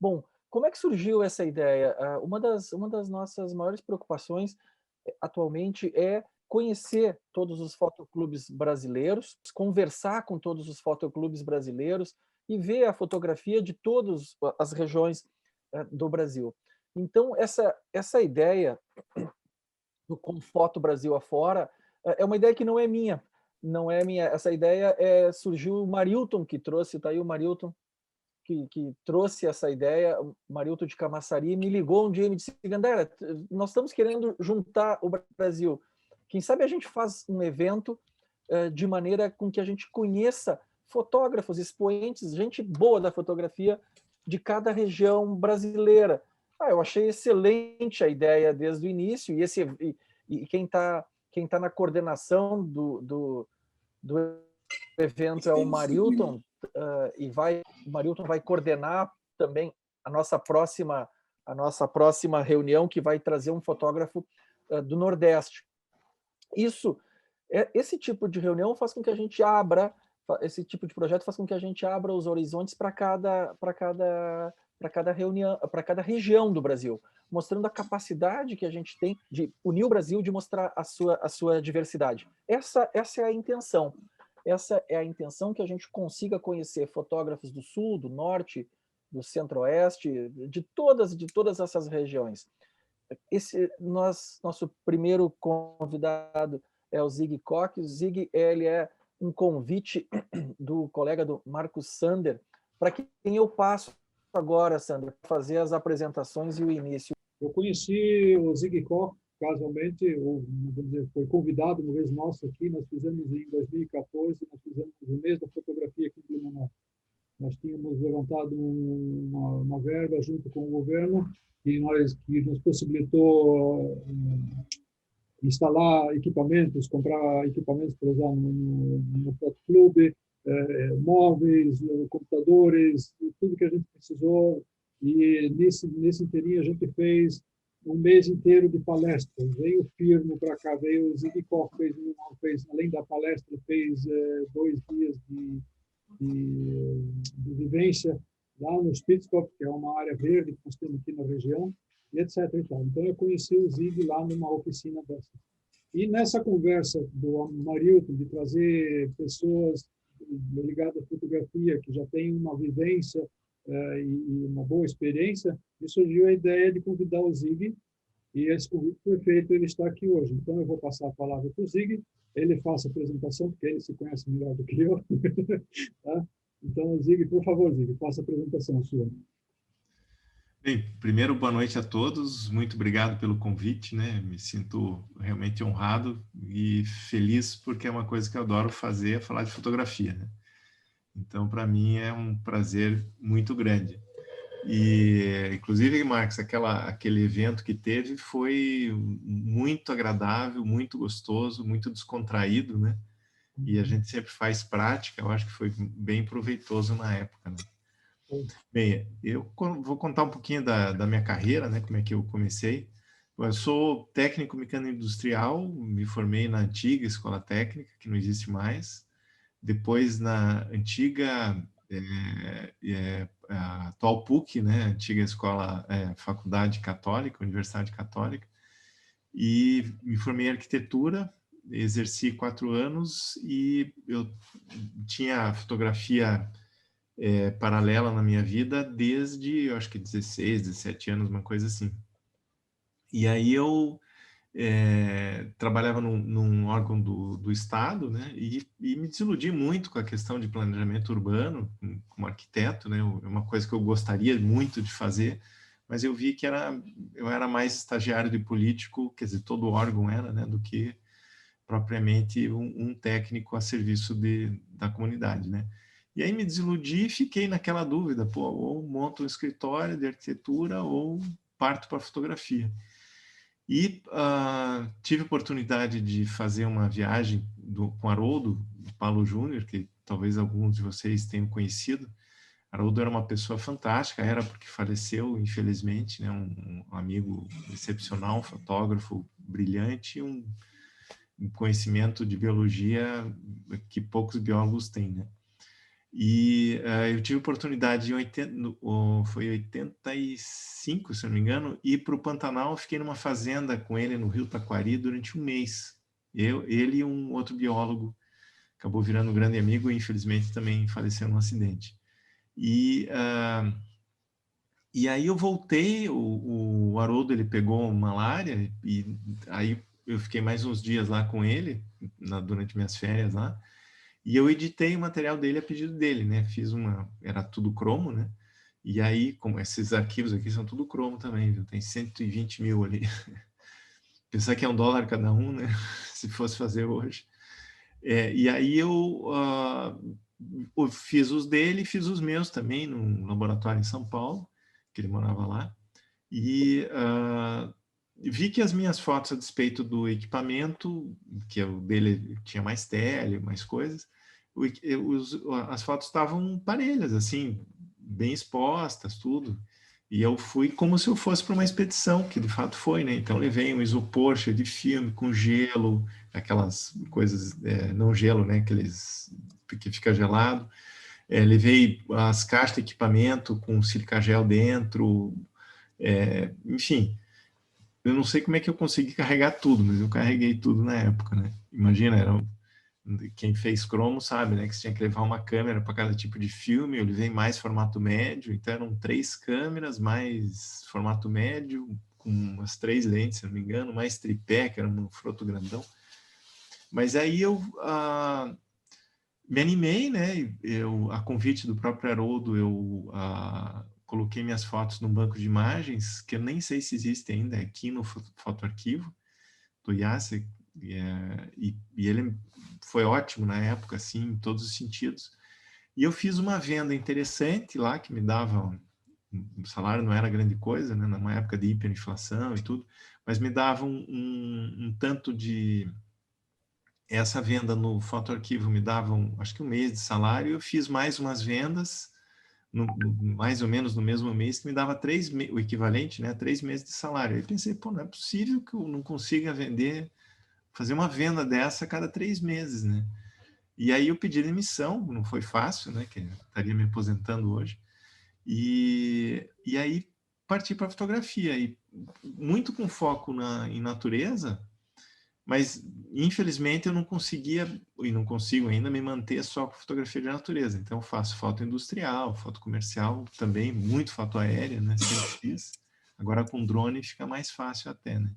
Bom, como é que surgiu essa ideia? Uma das nossas maiores preocupações atualmente é conhecer todos os fotoclubes brasileiros, conversar com todos os fotoclubes brasileiros e ver a fotografia de todas as regiões do Brasil. Então, essa ideia do Confoto Brasil afora é uma ideia que não é minha. Não é minha. Essa ideia surgiu o Marilton que trouxe, está aí o Marilton, que trouxe essa ideia, o Marilton de Camaçari, me ligou um dia e me disse: Gandara, nós estamos querendo juntar o Brasil. Quem sabe a gente faz um evento de maneira com que a gente conheça fotógrafos, expoentes, gente boa da fotografia de cada região brasileira. Eu achei excelente a ideia desde o início, e quem tá na coordenação do evento é o Marilton, o Marilton vai coordenar também a nossa próxima reunião, que vai trazer um fotógrafo do Nordeste. Esse tipo de reunião faz com que a gente abra, esse tipo de projeto faz com que a gente abra os horizontes para cada reunião, para cada região do Brasil, mostrando a capacidade que a gente tem de unir o Brasil, de mostrar a sua diversidade. Essa é a intenção. Essa é a intenção, que a gente consiga conhecer fotógrafos do Sul, do Norte, do Centro-Oeste, de todas essas regiões. Nosso primeiro convidado é o Zig Koch. O Zig, ele é um convite do colega do Marcos Sander, para quem eu passo agora, Sander, fazer as apresentações e o início. Eu conheci o Zig Koch casualmente, vamos dizer, foi convidado uma vez nosso aqui. Nós fizemos em 2014, nós fizemos o mês da fotografia aqui em Blumenau. Nós tínhamos levantado uma verba junto com o governo que nos possibilitou instalar equipamentos, comprar equipamentos para usar no fotoclube, móveis, computadores, tudo que a gente precisou. E nesse inteirinho a gente fez um mês inteiro de palestras. Veio o Firmo para cá, veio o Zig Koch, fez, além da palestra, fez 2 dias de vivência lá no Spitzkopf, que é uma área verde que nós temos aqui na região, e etc. Então, eu conheci o Zig lá numa oficina dessa. E nessa conversa do Marilton, de trazer pessoas ligadas à fotografia, que já têm uma vivência e uma boa experiência, me surgiu a ideia de convidar o Zig, e esse convite foi feito, ele está aqui hoje. Então, eu vou passar a palavra para o Zig, ele faça a apresentação, porque ele se conhece melhor do que eu. Tá? Então, Zig, por favor, Zig, faça a apresentação sua. Bem, primeiro, boa noite a todos. Muito obrigado pelo convite, né? Me sinto realmente honrado e feliz, porque é uma coisa que eu adoro fazer, é falar de fotografia, né? Então, para mim, é um prazer muito grande. E, inclusive, Marcos, aquele evento que teve foi muito agradável, muito gostoso, muito descontraído, né? E a gente sempre faz prática, eu acho que foi bem proveitoso na época, né? Bem, eu vou contar um pouquinho da minha carreira, né? Como é que eu comecei. Eu sou técnico mecânico industrial, me formei na antiga escola técnica, que não existe mais. Depois, na antiga, a atual PUC, né? Antiga escola, faculdade católica, universidade católica. E me formei em arquitetura, exerci 4 anos e eu tinha fotografia paralela na minha vida desde, eu acho que 16, 17 anos, uma coisa assim. E aí eu trabalhava num órgão do Estado, né? E me desiludi muito com a questão de planejamento urbano, como arquiteto, né? É uma coisa que eu gostaria muito de fazer, mas eu vi que eu era mais estagiário de político, quer dizer, todo órgão era, né? Do que propriamente um técnico a serviço da comunidade, né? E aí me desiludi e fiquei naquela dúvida, pô, ou monto um escritório de arquitetura ou parto para fotografia. E tive a oportunidade de fazer uma viagem com Haroldo Paulo Júnior, que talvez alguns de vocês tenham conhecido. Haroldo era uma pessoa fantástica, era porque faleceu, infelizmente, né? Um amigo excepcional, um fotógrafo brilhante, um conhecimento de biologia que poucos biólogos têm, né? E eu tive oportunidade em 85, se não me engano, ir para o Pantanal. Fiquei numa fazenda com ele no Rio Taquari durante um mês. Ele e um outro biólogo, acabou virando um grande amigo e infelizmente também faleceu num acidente. E aí eu voltei, o Haroldo ele pegou malária e aí eu fiquei mais uns dias lá com ele, durante minhas férias lá, e eu editei o material dele a pedido dele, né? Era tudo cromo, né? E aí, como esses arquivos aqui são tudo cromo também, viu? Tem 120 mil ali. Pensar que é $1 cada um, né? Se fosse fazer hoje. E aí eu fiz os dele e fiz os meus também num laboratório em São Paulo, que ele morava lá. E vi que as minhas fotos, a despeito do equipamento, que o dele tinha mais tele, mais coisas, as fotos estavam parelhas, assim, bem expostas, tudo. E eu fui como se eu fosse para uma expedição, que de fato foi, né? Então levei um isopor cheio de filme, com gelo, aquelas coisas, não gelo, né? Aqueles que fica gelado. Levei as caixas de equipamento com silicagel dentro, enfim. Eu não sei como é que eu consegui carregar tudo, mas eu carreguei tudo na época, né? Imagina, quem fez cromo sabe, né? Que você tinha que levar uma câmera para cada tipo de filme. Eu levei mais formato médio, então eram 3 câmeras, mais formato médio, com umas 3 lentes, se não me engano, mais tripé, que era um froto grandão. Mas aí eu me animei, né? A convite do próprio Haroldo, eu coloquei minhas fotos num banco de imagens, que eu nem sei se existe ainda, aqui no fotoarquivo do IASA, e ele foi ótimo na época, assim, em todos os sentidos. E eu fiz uma venda interessante lá, que me dava, o salário não era grande coisa, né? Numa época de hiperinflação e tudo, mas me dava um tanto de... Essa venda no fotoarquivo me dava, acho que um mês de salário, e eu fiz mais umas vendas, mais ou menos no mesmo mês, que me dava o equivalente, né, 3 meses de salário. Aí pensei, pô, não é possível que eu não consiga fazer uma venda dessa a cada 3 meses, né? E aí eu pedi demissão, não foi fácil, né, que eu estaria me aposentando hoje. E aí parti para a fotografia, e muito com foco em natureza, mas infelizmente eu não conseguia, e não consigo ainda, me manter só com fotografia de natureza. Então eu faço foto industrial, foto comercial também, muito foto aérea, né? Sempre fiz. Agora com drone fica mais fácil até, né?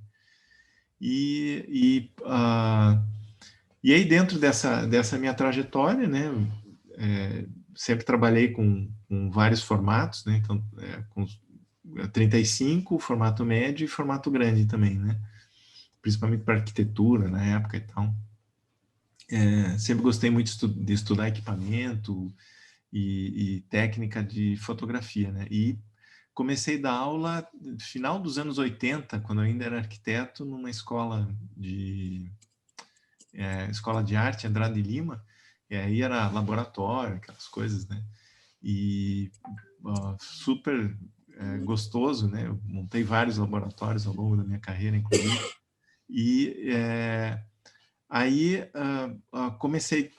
E aí dentro dessa minha trajetória, né? Sempre trabalhei com vários formatos, né? Então, com 35, formato médio e formato grande também, né? Principalmente para arquitetura na época e tal. Sempre gostei muito de estudar equipamento e técnica de fotografia, né? E comecei a dar aula no final dos anos 80, quando eu ainda era arquiteto, numa escola de arte, Andrade de Lima, e aí era laboratório, aquelas coisas, né? E super gostoso, né? Eu montei vários laboratórios ao longo da minha carreira, inclusive. E aí comecei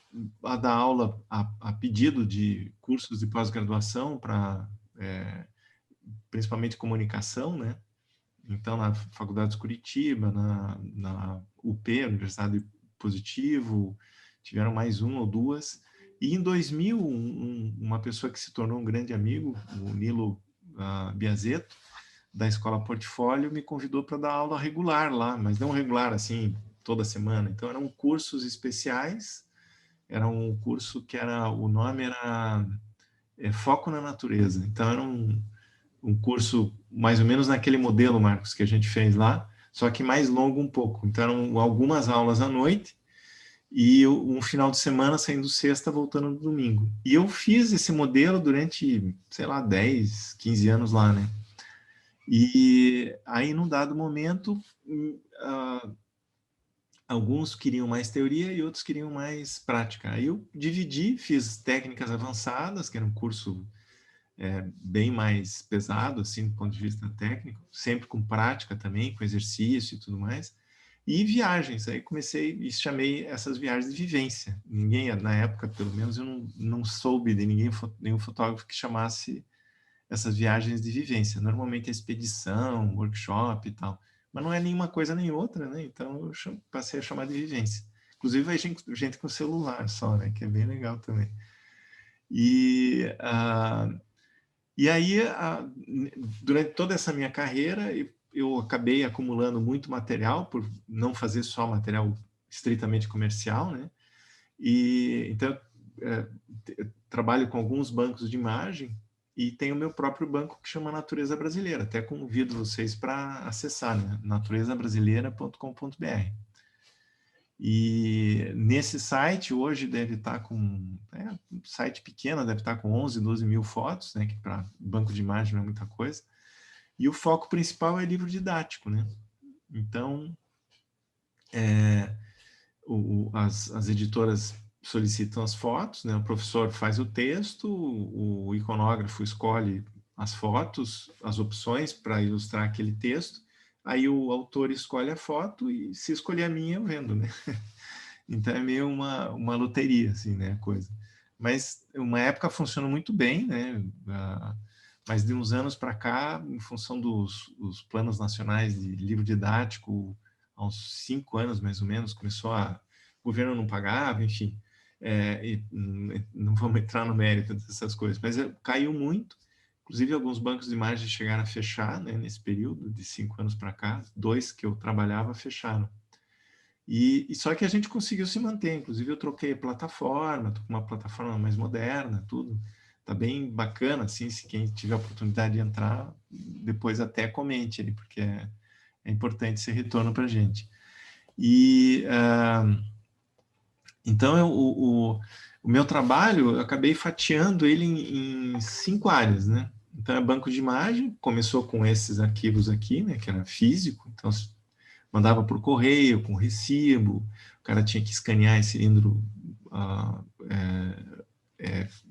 a dar aula a pedido de cursos de pós-graduação para principalmente comunicação, né? Então na Faculdade de Curitiba, na UP, Universidade Positivo, tiveram mais uma ou duas. E em 2000, uma pessoa que se tornou um grande amigo, o Nilo Biazetto, da Escola Portfólio, me convidou para dar aula regular lá, mas não regular assim toda semana. Então eram cursos especiais, era um curso que o nome era Foco na Natureza. Então era um curso mais ou menos naquele modelo, Marcos, que a gente fez lá, só que mais longo um pouco. Então eram algumas aulas à noite e um final de semana saindo sexta, voltando no domingo. E eu fiz esse modelo durante, sei lá, 10, 15 anos lá, né? E aí, num dado momento, alguns queriam mais teoria e outros queriam mais prática. Aí eu dividi, fiz técnicas avançadas, que era um curso bem mais pesado, assim, do ponto de vista técnico, sempre com prática também, com exercício e tudo mais. E viagens, aí comecei e chamei essas viagens de vivência. Ninguém, na época, pelo menos, eu não soube de ninguém, nenhum fotógrafo que chamasse essas viagens de vivência. Normalmente é expedição, workshop e tal. Mas não é nenhuma coisa nem outra, né? Então eu passei a chamar de vivência. Inclusive vai gente com celular só, né? Que é bem legal também. E aí, durante toda essa minha carreira, eu acabei acumulando muito material, por não fazer só material estritamente comercial, né? E então, eu trabalho com alguns bancos de imagem e tenho o meu próprio banco que chama Natureza Brasileira. Até convido vocês para acessar, né? naturezabrasileira.com.br. E nesse site hoje deve estar com, um site pequeno, deve estar com 11, 12 mil fotos, né, que para banco de imagem não é muita coisa. E o foco principal é livro didático, né? Então, as editoras solicitam as fotos, né? O professor faz o texto, o iconógrafo escolhe as fotos, as opções para ilustrar aquele texto, aí o autor escolhe a foto e se escolher a minha eu vendo, né? Então é meio uma loteria, assim, né, a coisa. Mas uma época funcionou muito bem, né? Mas de uns anos para cá, em função dos planos nacionais de livro didático, há uns 5 anos mais ou menos, o governo não pagava, enfim, e não vamos entrar no mérito dessas coisas, mas caiu muito. Inclusive alguns bancos de imagem chegaram a fechar, né, nesse período de 5 anos para cá. 2 que eu trabalhava fecharam. E só que a gente conseguiu se manter. Inclusive eu troquei a plataforma, tô com uma plataforma mais moderna, tudo. Tá bem bacana, assim, se quem tiver a oportunidade de entrar, depois até comente ali, porque é importante esse retorno para a gente. Então o meu trabalho, eu acabei fatiando ele em 5 áreas, né? Então é banco de imagem, começou com esses arquivos aqui, né, que era físico, então mandava por correio, com recibo, o cara tinha que escanear esse cilindro,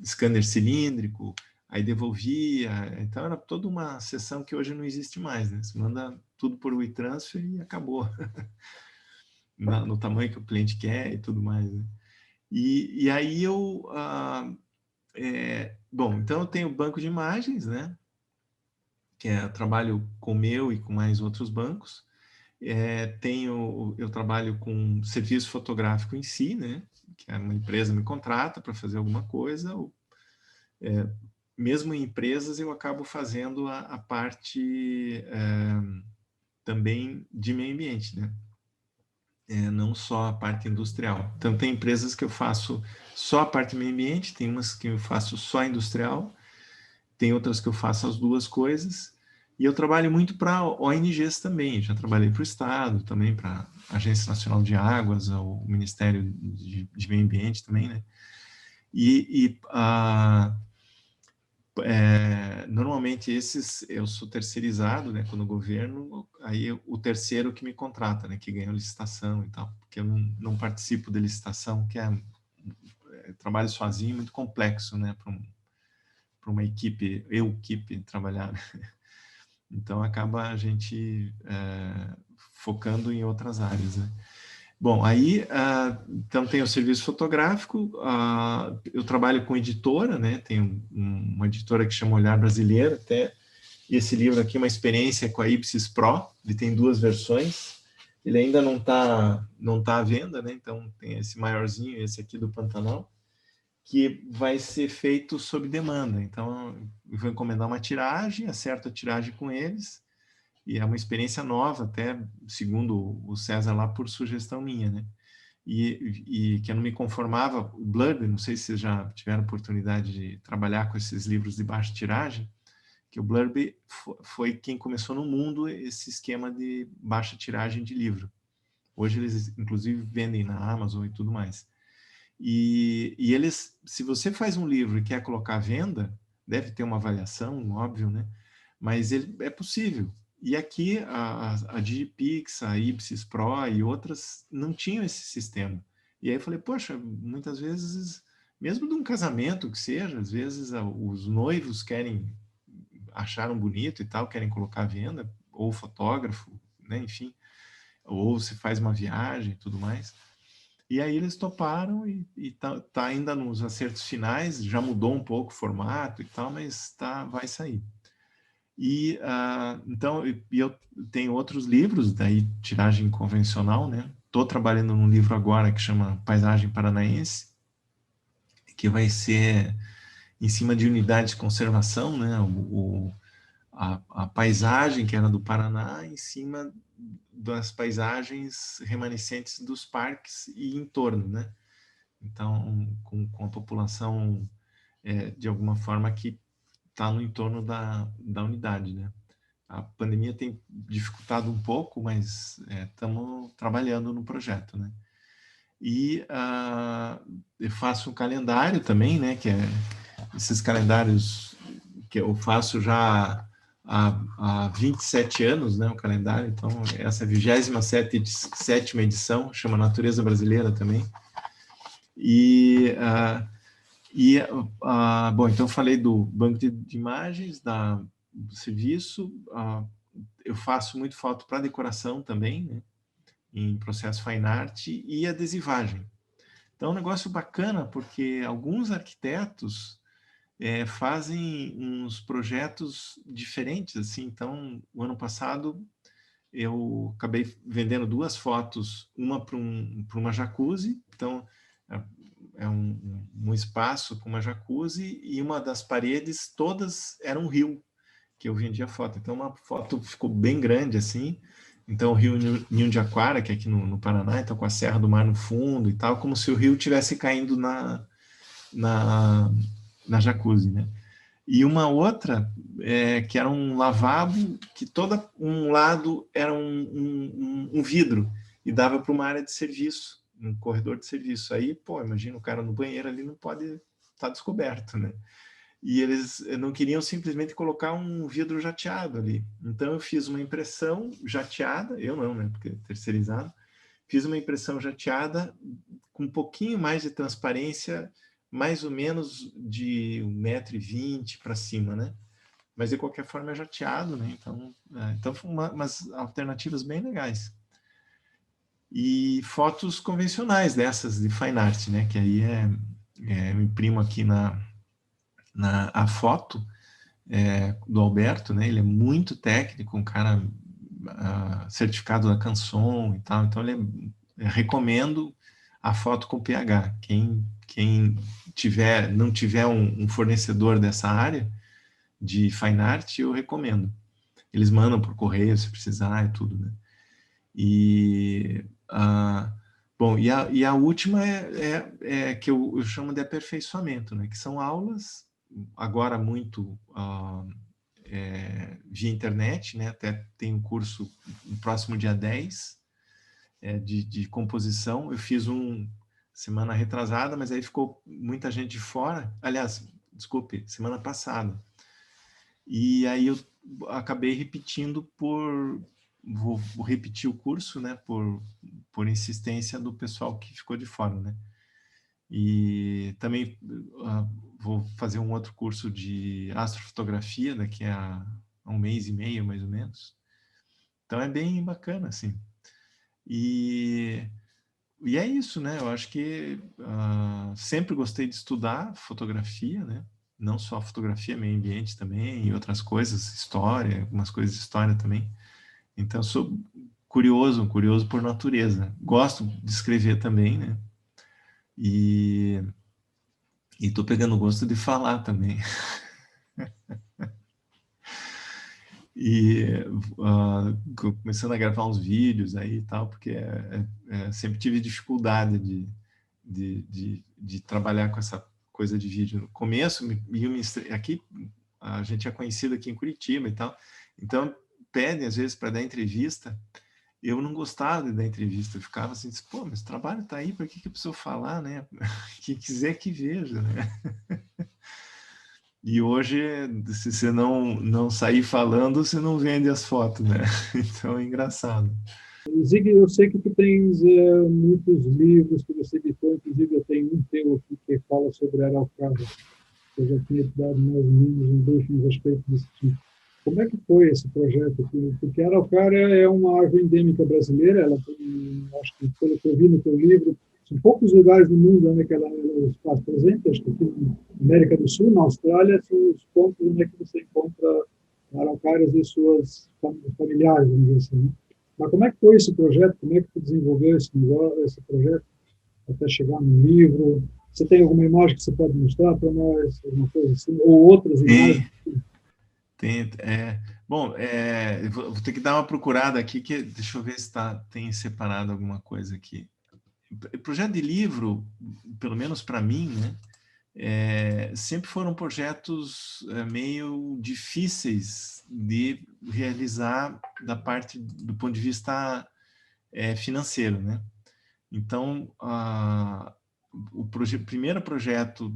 scanner cilíndrico, aí devolvia, então era toda uma sessão que hoje não existe mais, né? Você manda tudo por WeTransfer e acabou, no tamanho que o cliente quer e tudo mais, né? E aí bom, então eu tenho banco de imagens, né? Que eu trabalho com o meu e com mais outros bancos. Eu trabalho com serviço fotográfico em si, né? Que uma empresa me contrata para fazer alguma coisa. Mesmo em empresas, eu acabo fazendo a parte também de meio ambiente, né? Não só a parte industrial. Então, tem empresas que eu faço só a parte meio ambiente, tem umas que eu faço só industrial, tem outras que eu faço as duas coisas. E eu trabalho muito para ONGs também. Já trabalhei para o Estado, também para a Agência Nacional de Águas, o Ministério de Meio Ambiente também, né? Normalmente eu sou terceirizado, né, quando o governo, aí o terceiro que me contrata, né, que ganha licitação e tal, porque eu não participo da licitação, que trabalho sozinho, muito complexo, né, para uma equipe trabalhar. Então acaba a gente focando em outras áreas, né? Bom, aí então tem o serviço fotográfico, eu trabalho com editora, né? Tem uma editora que chama Olhar Brasileiro, até, e esse livro aqui é uma experiência com a Ipsis Pro, ele tem 2 versões, ele ainda não tá à venda, né? Então tem esse maiorzinho, esse aqui do Pantanal, que vai ser feito sob demanda. Então eu vou encomendar uma tiragem, acerto a tiragem com eles, e é uma experiência nova, até, segundo o César lá, por sugestão minha, né? E que eu não me conformava, o Blurb, não sei se vocês já tiveram oportunidade de trabalhar com esses livros de baixa tiragem, que o Blurb foi quem começou no mundo esse esquema de baixa tiragem de livro. Hoje eles, inclusive, vendem na Amazon e tudo mais. E eles, se você faz um livro e quer colocar à venda, deve ter uma avaliação, óbvio, né? Mas é possível. E aqui a Digipix, a Ipsis Pro e outras não tinham esse sistema. E aí eu falei, poxa, muitas vezes, mesmo de um casamento que seja, às vezes os noivos acharam bonito e tal, querem colocar à venda, ou o fotógrafo, né? Enfim, ou se faz uma viagem e tudo mais. E aí eles toparam e tá ainda nos acertos finais, já mudou um pouco o formato e tal, mas vai sair. E então eu tenho outros livros, daí tiragem convencional, né? Estou trabalhando num livro agora que chama Paisagem Paranaense, que vai ser em cima de unidades de conservação, né? A paisagem que era do Paraná em cima das paisagens remanescentes dos parques e em torno, né? Então, com a população, de alguma forma, que está no entorno da unidade, né? A pandemia tem dificultado um pouco, mas estamos trabalhando no projeto, né? E eu faço um calendário também, né? Que é esses calendários que eu faço já há 27 anos, né? O calendário. Então, essa é a 27ª edição, chama Natureza Brasileira também. Bom, então eu falei do banco de imagens, do serviço. Eu faço muito foto para decoração também, né? Em processo fine art e adesivagem. Então, é um negócio bacana, porque alguns arquitetos fazem uns projetos diferentes, assim. Então, o ano passado, eu acabei vendendo 2 fotos, uma para uma jacuzzi. Então, é um espaço com uma jacuzzi e uma das paredes todas eram um rio que eu vendia foto. Então, uma foto ficou bem grande, assim. Então, o rio Ninho de Aquara, que é aqui no Paraná, então com a Serra do Mar no fundo e tal, como se o rio estivesse caindo na jacuzzi, né? E uma outra, que era um lavabo, que todo um lado era um vidro, e dava para uma área de serviço, um corredor de serviço. Aí, pô, imagina o cara no banheiro ali, não pode estar descoberto, né? E eles não queriam simplesmente colocar um vidro jateado ali. Então, eu fiz uma impressão jateada, eu não, né, porque é terceirizado, fiz uma impressão jateada com um pouquinho mais de transparência, mais ou menos de 1,20 m para cima, né? Mas, de qualquer forma, é jateado, né? Então foram umas alternativas bem legais. E fotos convencionais dessas, de fine art, né? Que aí eu imprimo aqui a foto do Alberto, né? Ele é muito técnico, um cara certificado da Canson e tal. Então, recomendo a foto com pH. Quem não tiver um fornecedor dessa área de fine art, eu recomendo. Eles mandam por correio se precisar e tudo, né? Bom, e a última que eu chamo de aperfeiçoamento, né? Que são aulas, agora muito via internet, né? Até tem um curso no próximo dia 10 de composição. Eu fiz semana retrasada, mas aí ficou muita gente de fora. Aliás, desculpe, semana passada. E aí eu acabei repetindo vou repetir o curso, né? Por insistência do pessoal que ficou de fora, né? E também vou fazer um outro curso de astrofotografia daqui a 1 mês e meio, mais ou menos. Então é bem bacana, assim. E é isso, né? Eu acho que sempre gostei de estudar fotografia, né? Não só fotografia, meio ambiente também, e outras coisas, história, algumas coisas de história também. Então, sou curioso por natureza. Gosto de escrever também, né? E estou pegando gosto de falar também. E começando a gravar uns vídeos aí e tal, porque sempre tive dificuldade de trabalhar com essa coisa de vídeo. No começo, aqui a gente é conhecido aqui em Curitiba e tal, então pedem às vezes para dar entrevista. Eu não gostava de dar entrevista, eu ficava assim, pô, mas o trabalho está aí, por que eu preciso falar, né? Quem quiser que veja, né? E hoje, se você não sair falando, você não vende as fotos, né? Então é engraçado. Zig, eu sei que tu tens muitos livros que você editou, inclusive eu tenho um teu aqui que fala sobre Araucária. Eu já tinha te dado mais ou menos um briefing a respeito disso. como é que foi esse projeto? Porque a araucária é uma árvore endêmica brasileira, ela tem, acho que pelo que eu vi no teu livro, são poucos lugares no mundo onde ela está presente, acho que aqui na América do Sul, na Austrália, são os pontos onde é que você encontra araucárias e suas familiares, vamos dizer assim. Né? Mas como é que foi esse projeto? Como é que tu desenvolveu esse projeto até chegar no livro? Você tem alguma imagem que você pode mostrar para nós, alguma coisa assim, ou outras imagens? Tem, bom, vou ter que dar uma procurada aqui, deixa eu ver se tem separado alguma coisa aqui. Projeto de livro, pelo menos para mim, né, sempre foram projetos meio difíceis de realizar do ponto de vista financeiro, né? Então, o primeiro projeto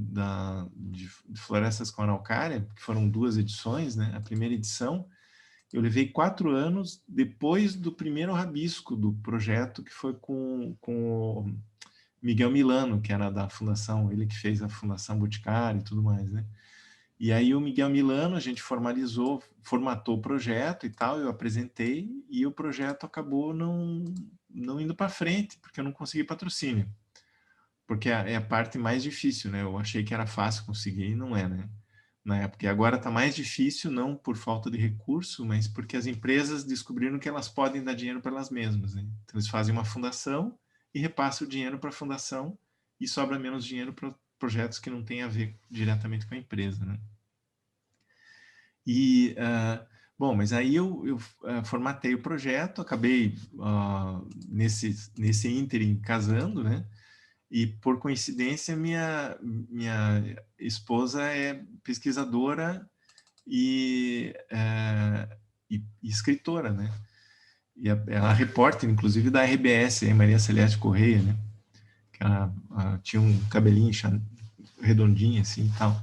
de Florestas com Araucária, que foram 2 edições, né? A primeira edição, eu levei 4 anos depois do primeiro rabisco do projeto, que foi com o Miguel Milano, que era da fundação, ele que fez a Fundação Boticário e tudo mais, né? E aí o Miguel Milano, a gente formatou o projeto e tal, eu apresentei, e o projeto acabou não indo para frente, porque eu não consegui patrocínio. Porque é a parte mais difícil, né? Eu achei que era fácil conseguir e não é, né? Na época. E agora está mais difícil, não por falta de recurso, mas porque as empresas descobriram que elas podem dar dinheiro para elas mesmas, né? Então eles fazem uma fundação e repassam o dinheiro para a fundação e sobra menos dinheiro para projetos que não têm a ver diretamente com a empresa, né? E, bom, mas aí eu formatei o projeto, acabei nesse ínterim casando, né? E, por coincidência, minha esposa é pesquisadora e escritora, né? E ela é repórter, inclusive, da RBS, a Maria Celeste Correia, né? Que ela tinha um cabelinho redondinho, assim, e tal.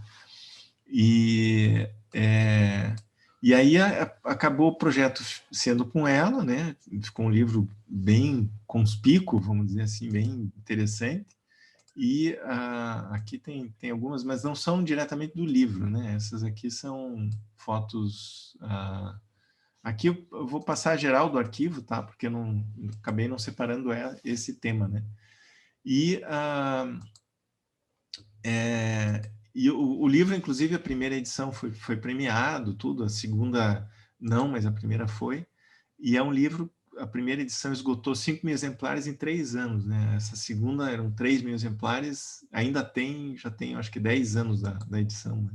E aí acabou o projeto sendo com ela, né? Ficou um livro bem conspícuo, vamos dizer assim, bem interessante. E aqui tem algumas, mas não são diretamente do livro, né? Essas aqui são fotos. Aqui eu vou passar geral do arquivo, tá? Porque eu acabei não separando esse tema, né? E o livro, inclusive, a primeira edição foi premiado, tudo, a segunda não, mas a primeira foi. E é um livro, a primeira edição esgotou 5.000 exemplares em 3 anos, né? Essa segunda eram 3.000 exemplares, já tem, acho que 10 anos da edição, né?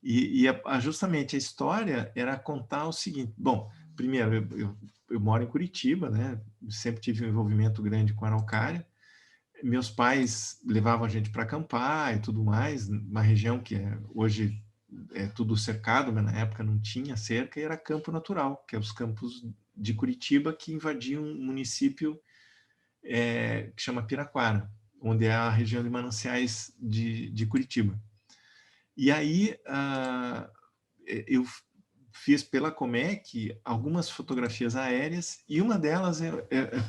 E justamente a história era contar o seguinte, bom, primeiro, eu moro em Curitiba, né? Sempre tive um envolvimento grande com a araucária. Meus pais levavam a gente para acampar e tudo mais, uma região que hoje é tudo cercado, mas na época não tinha cerca, e era campo natural, que é os campos de Curitiba que invadiam um município que chama Piraquara, onde é a região de mananciais de Curitiba. E aí eu fiz pela Comec algumas fotografias aéreas, e uma delas,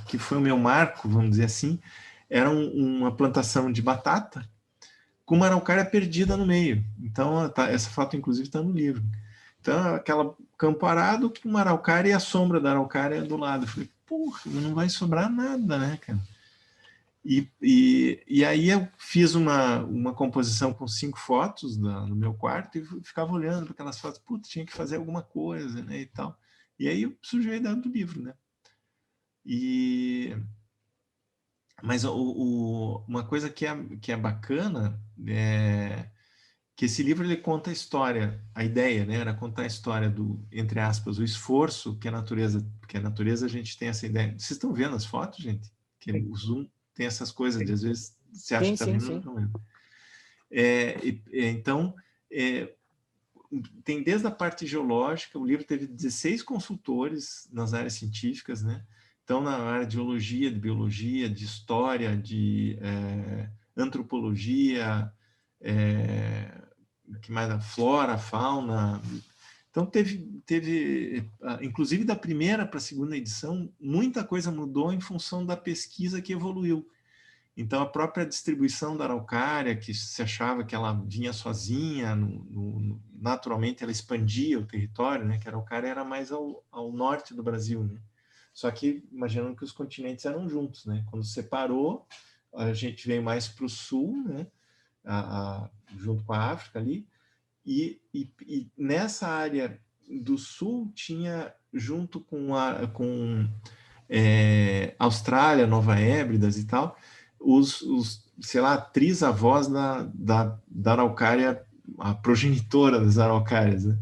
que foi o meu marco, vamos dizer assim, era uma plantação de batata com uma araucária perdida no meio. Então, essa foto, inclusive, está no livro. Então, aquela campo arado com uma araucária e a sombra da araucária do lado. Eu falei, porra, não vai sobrar nada, né, cara? E aí eu fiz uma composição com 5 fotos no meu quarto e ficava olhando para aquelas fotos. Putz, tinha que fazer alguma coisa, né, e tal. E aí surgiu a ideia do livro, né? Mas uma coisa que é bacana é que esse livro ele conta a história, a ideia, né, era contar a história do, entre aspas, o esforço que a natureza, porque a natureza a gente tem essa ideia. Vocês estão vendo as fotos, gente? Que o zoom tem essas coisas, de às vezes você acha que está vendo, não é. Então, tem desde a parte geológica, o livro teve 16 consultores nas áreas científicas, né? Então, na área de geologia, de biologia, de história, de antropologia, que mais? A flora, a fauna. Então, teve, inclusive da primeira para a segunda edição, muita coisa mudou em função da pesquisa que evoluiu. Então, a própria distribuição da araucária, que se achava que ela vinha sozinha, naturalmente ela expandia o território, né? Que a araucária era mais ao norte do Brasil, né? Só que, imaginando que os continentes eram juntos, né? Quando separou, a gente veio mais para o sul, né? Junto com a África ali, e nessa área do sul tinha, junto com Austrália, Nova Hébridas e tal, sei lá, trisavós da araucária, a progenitora das araucárias, né?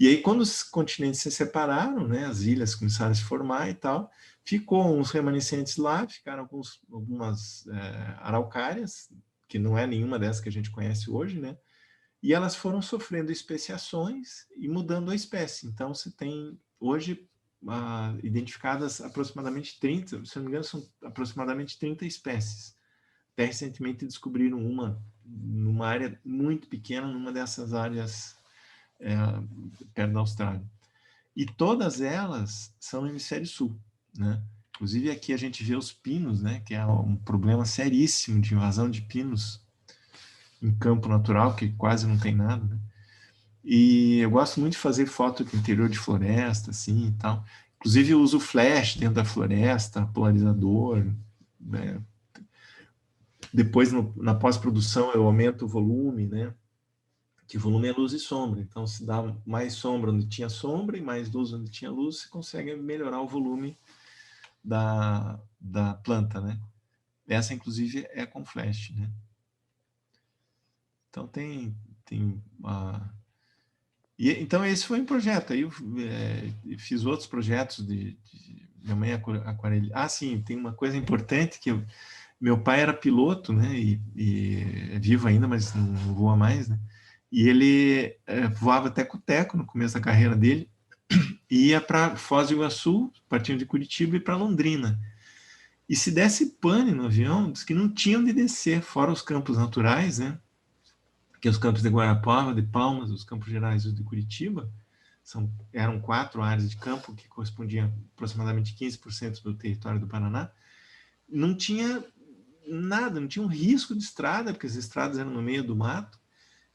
E aí, quando os continentes se separaram, né, as ilhas começaram a se formar e tal, ficou uns remanescentes lá, ficaram algumas araucárias, que não é nenhuma dessas que a gente conhece hoje, né? E elas foram sofrendo especiações e mudando a espécie. Então, você tem hoje identificadas aproximadamente 30, se não me engano, são aproximadamente 30 espécies. Até recentemente descobriram uma numa área muito pequena, numa dessas áreas perto da Austrália. E todas elas são no hemisfério sul, né? Inclusive aqui a gente vê os pinos, né? Que é um problema seríssimo de invasão de pinos em campo natural, que quase não tem nada, né? E eu gosto muito de fazer foto do interior de floresta, assim, e tal. Inclusive eu uso flash dentro da floresta, polarizador, né? Depois, na pós-produção, eu aumento o volume, né? Que volume é luz e sombra. Então, se dá mais sombra onde tinha sombra e mais luz onde tinha luz, você consegue melhorar o volume da planta, né? Essa, inclusive, é com flash, né? Então, então, esse foi um projeto. Aí eu fiz outros projetos minha mãe aquarela. Ah, sim, tem uma coisa importante que meu pai era piloto, né? E é vivo ainda, mas não voa mais, né? E ele voava teco-teco no começo da carreira dele, e ia para Foz do Iguaçu, partindo de Curitiba, e para Londrina. E se desse pane no avião, diz que não tinha onde descer, fora os campos naturais, né? Que os campos de Guarapuava, de Palmas, os Campos Gerais e os de Curitiba, eram 4 áreas de campo que correspondiam aproximadamente 15% do território do Paraná. Não tinha nada, não tinha um risco de estrada, porque as estradas eram no meio do mato.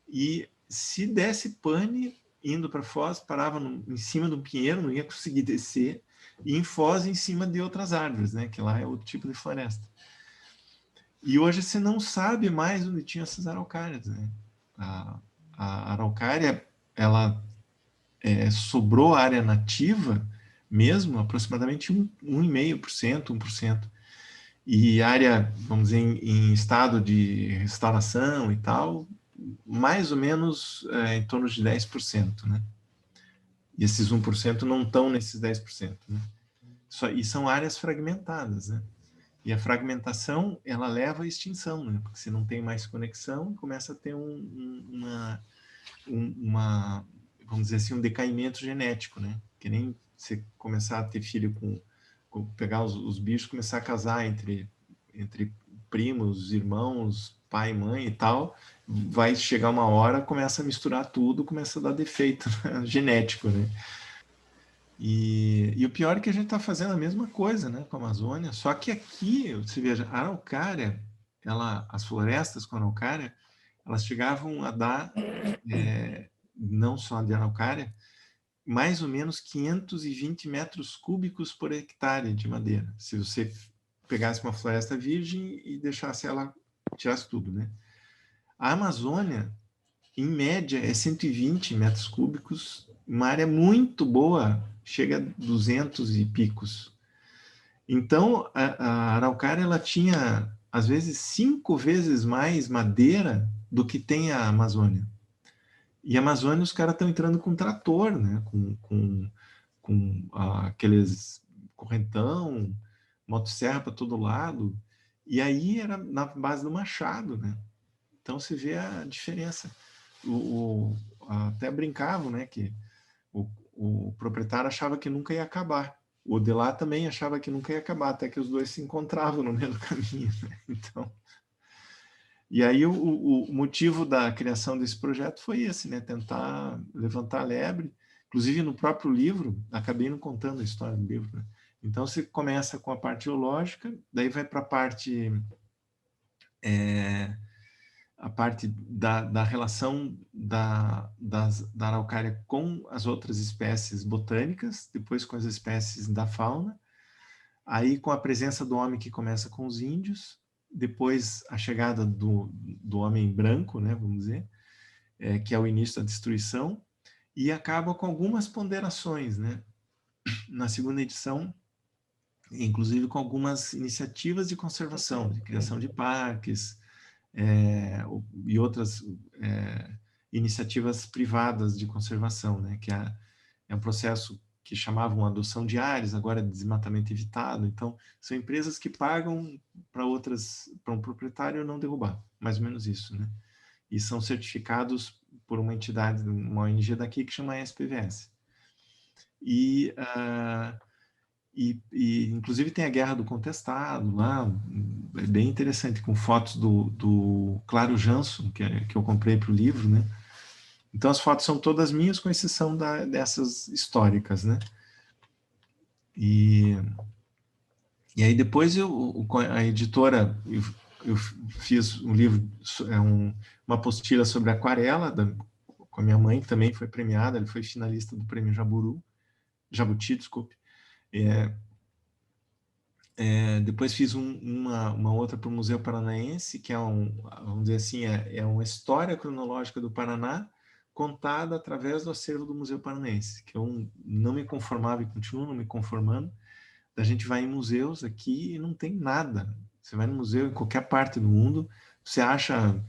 E se desse pane, indo para Foz, parava em cima de um pinheiro, não ia conseguir descer, e em Foz, em cima de outras árvores, né? Que lá é outro tipo de floresta. E hoje você não sabe mais onde tinha essas araucárias, né? A araucária, ela sobrou área nativa mesmo, aproximadamente 1,5%, 1%. E área, vamos dizer, em estado de restauração e tal, mais ou menos em torno de 10%, né? E esses 1% não estão nesses 10%, né? E são áreas fragmentadas, né? E a fragmentação, ela leva à extinção, né? Porque se não tem mais conexão, começa a ter vamos dizer assim, um decaimento genético, né? Que nem você começar a ter filho pegar os bichos, começar a casar entre primos, irmãos, pai, mãe e tal, vai chegar uma hora, começa a misturar tudo, começa a dar defeito genético, né? E o pior é que a gente está fazendo a mesma coisa, né, com a Amazônia, só que aqui, você veja, a araucária, as florestas com a araucária, elas chegavam a dar, não só de araucária, mais ou menos 520 metros cúbicos por hectare de madeira, se você pegasse uma floresta virgem e deixasse ela, tirasse tudo, né? A Amazônia, em média, é 120 metros cúbicos, uma área muito boa, chega a 200 e picos. Então, a araucária, ela tinha, às vezes, 5 vezes mais madeira do que tem a Amazônia. E a Amazônia, os caras estão entrando com trator, né? Com aqueles correntão, motosserra para todo lado. E aí era na base do machado, né? Então, você vê a diferença. Até brincavam, né? Que o proprietário achava que nunca ia acabar. O de lá também achava que nunca ia acabar, até que os dois se encontravam no meio do caminho, né? Então... E aí o motivo da criação desse projeto foi esse, né? Tentar levantar a lebre. Inclusive no próprio livro, acabei não contando a história do livro, né? Então você começa com a parte geológica, daí vai para a parte a parte da relação da araucária com as outras espécies botânicas, depois com as espécies da fauna, aí com a presença do homem que começa com os índios, depois a chegada do homem branco, né, vamos dizer, que é o início da destruição, e acaba com algumas ponderações, né? Na segunda edição, inclusive com algumas iniciativas de conservação, de criação de parques, e outras iniciativas privadas de conservação, né? Que é um processo que chamavam adoção de áreas, agora é desmatamento evitado. Então, são empresas que pagam para um proprietário não derrubar, mais ou menos isso, né? E são certificados por uma entidade, uma ONG daqui que chama SPVS. Inclusive tem a Guerra do Contestado lá, é bem interessante, com fotos do Claro Jansson, que eu comprei para o livro, né? Então as fotos são todas minhas, com exceção dessas históricas, né? E aí depois a editora, eu fiz um livro, uma apostila sobre aquarela, com a minha mãe, que também foi premiada, ele foi finalista do prêmio Jabuti, desculpe. Depois fiz uma outra para o Museu Paranaense, que vamos dizer assim, é uma história cronológica do Paraná, contada através do acervo do Museu Paranaense, que eu não me conformava e continuo não me conformando. A gente vai em museus aqui e não tem nada. Você vai no museu em qualquer parte do mundo, você acha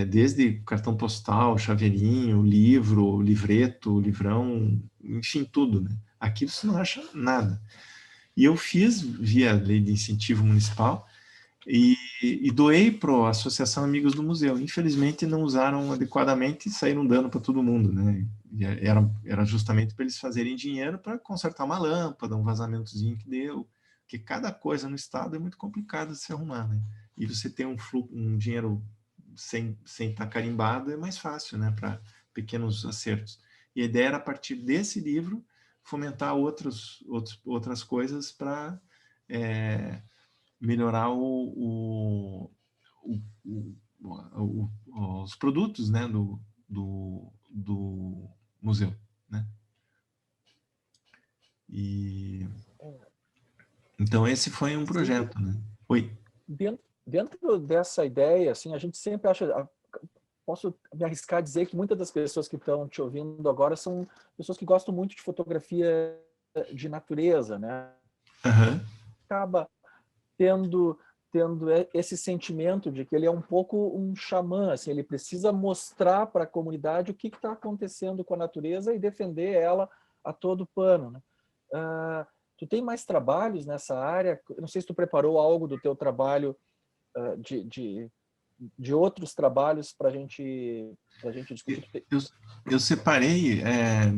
desde cartão postal, chaveirinho, livro, livreto, livrão, enfim, tudo, né? Aqui você não acha nada. E eu fiz via lei de incentivo municipal e doei para a Associação Amigos do Museu. Infelizmente não usaram adequadamente e saíram dando para todo mundo, né? E era justamente para eles fazerem dinheiro para consertar uma lâmpada, um vazamentozinho que deu, porque cada coisa no estado é muito complicado de se arrumar, né? E você ter um dinheiro sem estar carimbado é mais fácil, né? Para pequenos acertos. E a ideia era, a partir desse livro, fomentar outras coisas para melhorar os produtos, né, do museu, né? Então esse foi um projeto, né? Oi. Dentro dessa ideia, assim, a gente sempre acha, posso me arriscar a dizer que muitas das pessoas que estão te ouvindo agora são pessoas que gostam muito de fotografia de natureza, né? Uhum. Acaba tendo esse sentimento de que ele é um pouco um xamã, assim, ele precisa mostrar para a comunidade o que está acontecendo com a natureza e defender ela a todo pano, né? Tu tem mais trabalhos nessa área? Eu não sei se tu preparou algo do teu trabalho, de outros trabalhos para a gente discutir. Eu separei,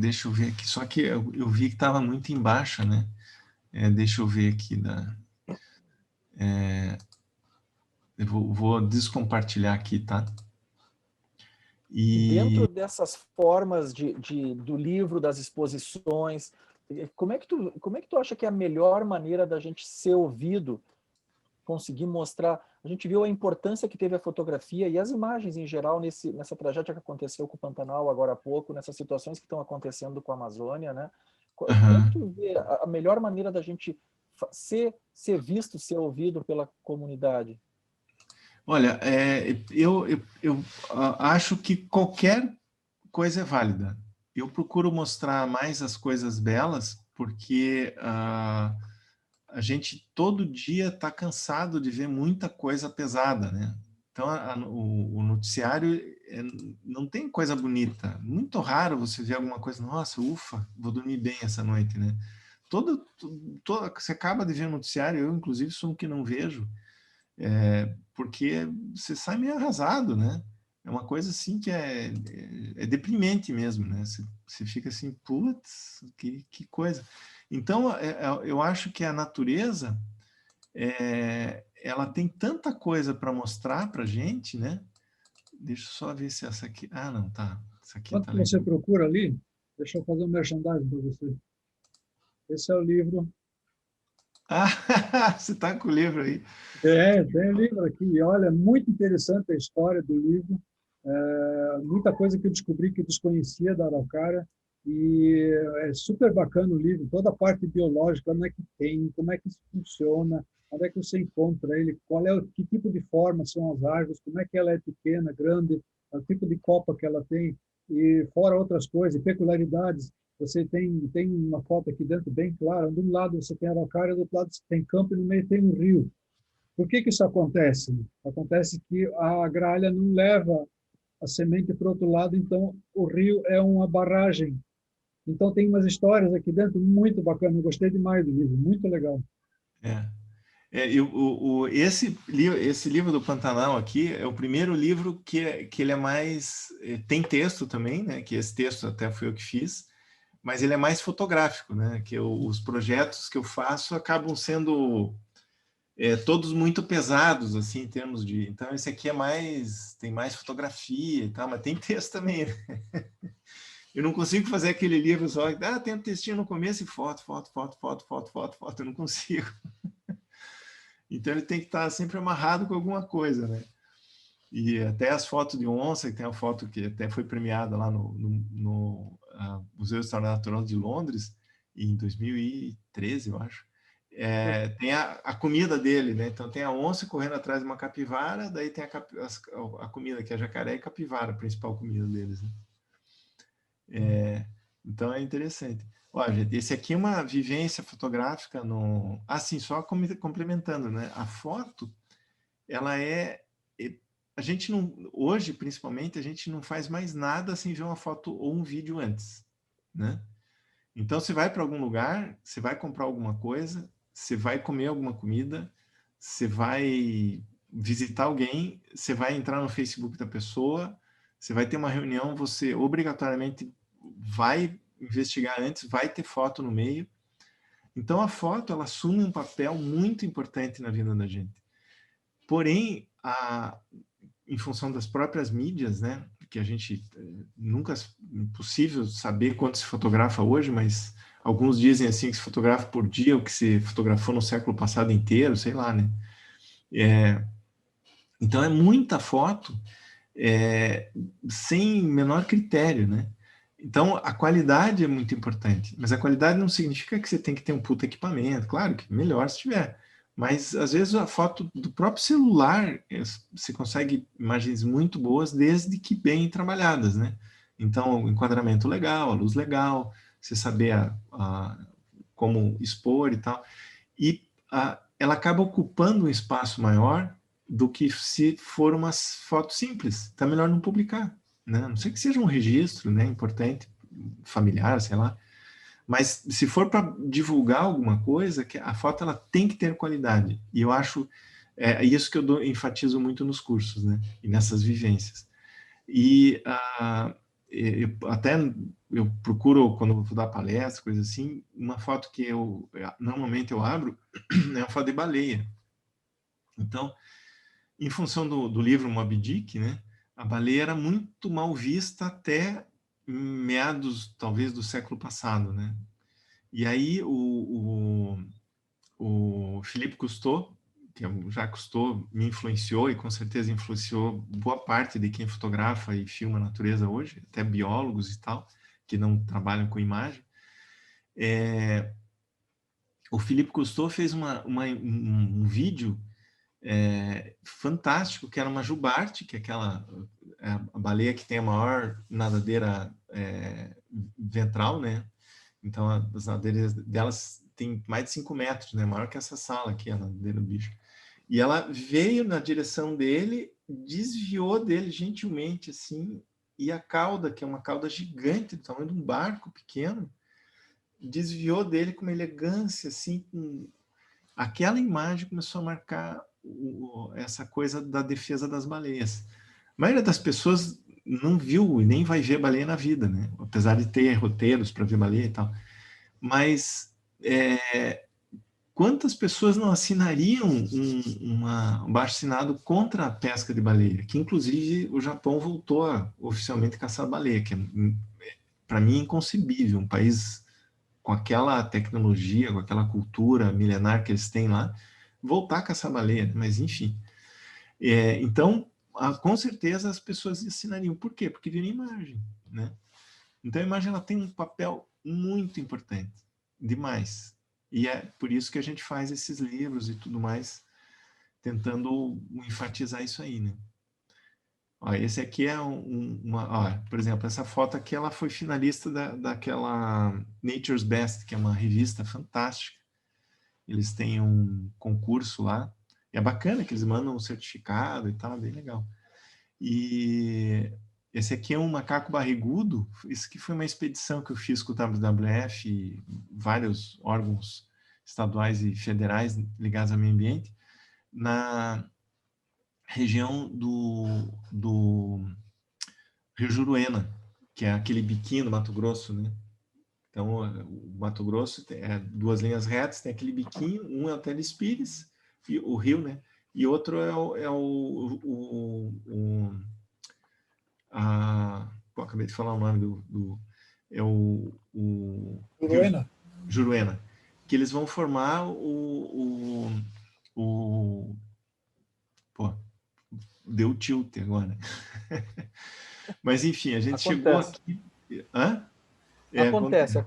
deixa eu ver aqui, só que eu vi que estava muito embaixo, né? Deixa eu ver aqui. Eu vou descompartilhar aqui, tá? E dentro dessas formas do livro, das exposições, como é que tu acha que é a melhor maneira da gente ser ouvido, conseguir mostrar? A gente viu a importância que teve a fotografia e as imagens em geral nessa tragédia que aconteceu com o Pantanal agora há pouco, nessas situações que estão acontecendo com a Amazônia, né? Como é que tu vê a melhor maneira da gente ser visto, ser ouvido pela comunidade? Olha, eu acho que qualquer coisa é válida. Eu procuro mostrar mais as coisas belas, porque a gente todo dia está cansado de ver muita coisa pesada, né? Então, o noticiário não tem coisa bonita. Muito raro você ver alguma coisa, nossa, ufa, vou dormir bem essa noite, né? Você acaba de ver o noticiário, eu inclusive sou um que não vejo, porque você sai meio arrasado, né? É uma coisa assim que é deprimente mesmo, né? Você fica assim, putz, que coisa. Então, eu acho que a natureza, ela tem tanta coisa para mostrar para a gente, né? Deixa eu só ver se essa aqui... Ah, não, tá. Essa aqui Enquanto tá você legal. procura ali, deixa eu fazer um merchandising para você. Esse é o livro Ah, você está com o livro aí. Tem livro aqui. E olha, muito interessante a história do livro. Muita coisa que eu descobri que eu desconhecia da araucária. E é super bacana o livro. Toda a parte biológica, onde é que tem, como é que isso funciona, onde é que você encontra ele, que tipo de forma são as árvores, como é que ela é pequena, grande, o tipo de copa que ela tem. E fora outras coisas, peculiaridades. Você tem uma foto aqui dentro bem clara. De um lado você tem a araucária, do outro lado você tem campo e no meio tem um rio. Por que que isso acontece? Acontece que a gralha não leva a semente para o outro lado, então o rio é uma barragem. Então tem umas histórias aqui dentro muito bacanas. Eu gostei demais do livro, muito legal. É. E esse livro do Pantanal aqui é o primeiro livro que ele é mais... Tem texto também, né? Que esse texto até foi eu que fiz, mas ele é mais fotográfico, né? Que os projetos que eu faço acabam sendo todos muito pesados, assim, em termos de... Então, esse aqui tem mais fotografia e tal, mas tem texto também, né? Eu não consigo fazer aquele livro só, tem um textinho no começo e foto, foto, foto, foto, foto, foto, foto, eu não consigo. Então, ele tem que estar sempre amarrado com alguma coisa, né? E até as fotos de onça, que tem a foto que até foi premiada lá no Museu de História Natural de Londres, em 2013, eu acho. Tem a comida dele, né? Então tem a onça correndo atrás de uma capivara, daí tem a comida, que é jacaré e capivara, a principal comida deles, né? Então é interessante. Olha, gente, esse aqui é uma vivência fotográfica no... Assim, só complementando, né? A foto, ela a gente não... Hoje, principalmente, a gente não faz mais nada sem ver uma foto ou um vídeo antes, né? Então, você vai para algum lugar, você vai comprar alguma coisa, você vai comer alguma comida, você vai visitar alguém, você vai entrar no Facebook da pessoa, você vai ter uma reunião, você obrigatoriamente vai investigar antes, vai ter foto no meio. Então, a foto, ela assume um papel muito importante na vida da gente. Porém, em função das próprias mídias, né, que a gente nunca é possível saber quanto se fotografa hoje, mas alguns dizem assim que se fotografa por dia o que se fotografou no século passado inteiro, sei lá, né? Então é muita foto sem menor critério, né? Então a qualidade é muito importante, mas a qualidade não significa que você tem que ter um puto equipamento, claro que melhor se tiver. Mas, às vezes, a foto do próprio celular, você consegue imagens muito boas, desde que bem trabalhadas, né? Então, o enquadramento legal, a luz legal, você saber como expor e tal. E ela acaba ocupando um espaço maior do que se for uma foto simples. Tá melhor não publicar, né? A não sei que seja um registro, né, importante, familiar, sei lá. Mas se for para divulgar alguma coisa, que a foto ela tem que ter qualidade. E eu acho isso que eu enfatizo muito nos cursos, né? E nessas vivências. E eu procuro, quando eu vou dar palestra, coisa assim, uma foto que normalmente eu abro é uma foto de baleia. Então, em função do livro Moby Dick, né? A baleia era muito mal vista até meados, talvez, do século passado, né? E aí o Philippe Cousteau, que é o Jacques Cousteau, me influenciou e com certeza influenciou boa parte de quem fotografa e filma a natureza hoje, até biólogos e tal, que não trabalham com imagem. O Philippe Cousteau fez um vídeo fantástico, que era uma jubarte, que é a baleia que tem a maior nadadeira ventral, né? Então, as nadadeiras delas tem mais de 5 metros, né? Maior que essa sala aqui, a nadadeira do bicho. E ela veio na direção dele, desviou dele gentilmente, assim, e a cauda, que é uma cauda gigante, do tamanho de um barco pequeno, desviou dele com uma elegância, assim, aquela imagem começou a marcar essa coisa da defesa das baleias. A maioria das pessoas não viu e nem vai ver baleia na vida, né? Apesar de ter roteiros para ver baleia e tal. Mas quantas pessoas não assinariam um abaixo-assinado contra a pesca de baleia? Que, inclusive, o Japão voltou a oficialmente caçar baleia, que para mim é inconcebível. Um país com aquela tecnologia, com aquela cultura milenar que eles têm lá, voltar a caçar baleia, mas enfim. Então, com certeza as pessoas ensinariam. Por quê? Porque viram imagem, né? Então a imagem ela tem um papel muito importante, demais. E é por isso que a gente faz esses livros e tudo mais, tentando enfatizar isso aí, né? Ó, esse aqui é por exemplo, essa foto aqui ela foi finalista daquela Nature's Best, que é uma revista fantástica. Eles têm um concurso lá. E é bacana que eles mandam um certificado e tal, bem legal. E esse aqui é um macaco barrigudo. Isso aqui foi uma expedição que eu fiz com o WWF e vários órgãos estaduais e federais ligados ao meio ambiente, na região do Rio Juruena, que é aquele biquinho do Mato Grosso, né? Então, o Mato Grosso tem duas linhas retas, tem aquele biquinho, um é o Telespires, o rio, né? E outro acabei de falar o nome é o Rio Juruena. Juruena, que eles vão formar pô, deu tilt agora. Mas enfim, a gente chegou aqui. Hã? Acontece.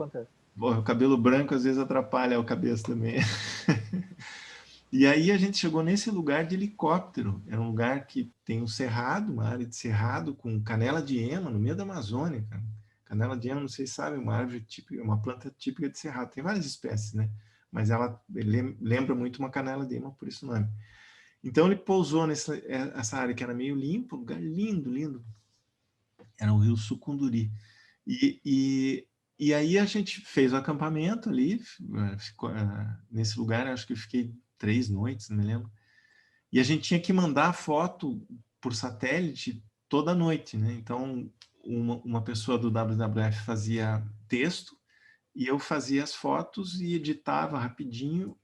Bom, o cabelo branco às vezes atrapalha a cabeça também. E aí a gente chegou nesse lugar de helicóptero. Era um lugar que tem um cerrado, uma área de cerrado com canela de ema no meio da Amazônia, cara. Canela de ema, não sei se sabe, uma árvore típica, uma planta típica de cerrado. Tem várias espécies, né? Mas ela lembra muito uma canela de ema, por isso o nome. Então ele pousou essa área que era meio limpa, um lugar lindo, lindo. Era o rio Sucunduri. E aí a gente fez o acampamento ali, nesse lugar, acho que eu fiquei 3 noites, não me lembro. E a gente tinha que mandar foto por satélite toda noite, né? Então, uma pessoa do WWF fazia texto e eu fazia as fotos e editava rapidinho,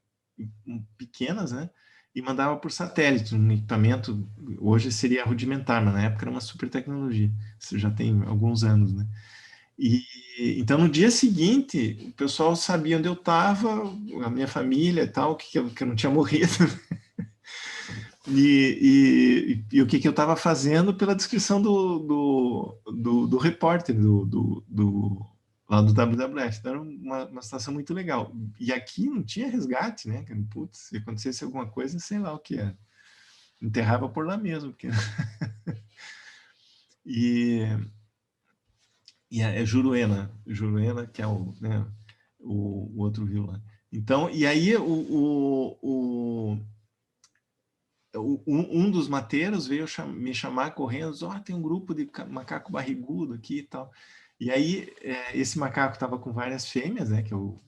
pequenas, né? E mandava por satélite, um equipamento, hoje seria rudimentar, mas na época era uma super tecnologia. Isso já tem alguns anos, né? Então, no dia seguinte, o pessoal sabia onde eu estava, a minha família e tal, que eu não tinha morrido. E o que eu estava fazendo pela descrição do repórter lá do WWF. Então, era uma situação muito legal. E aqui não tinha resgate, né? Putz, se acontecesse alguma coisa, sei lá o que era. Enterrava por lá mesmo. Porque... E é Juruena, que é o outro rio lá. Então, e aí um dos mateiros veio me chamar correndo, tem um grupo de macaco barrigudo aqui e tal. E aí esse macaco estava com várias fêmeas, né, que é o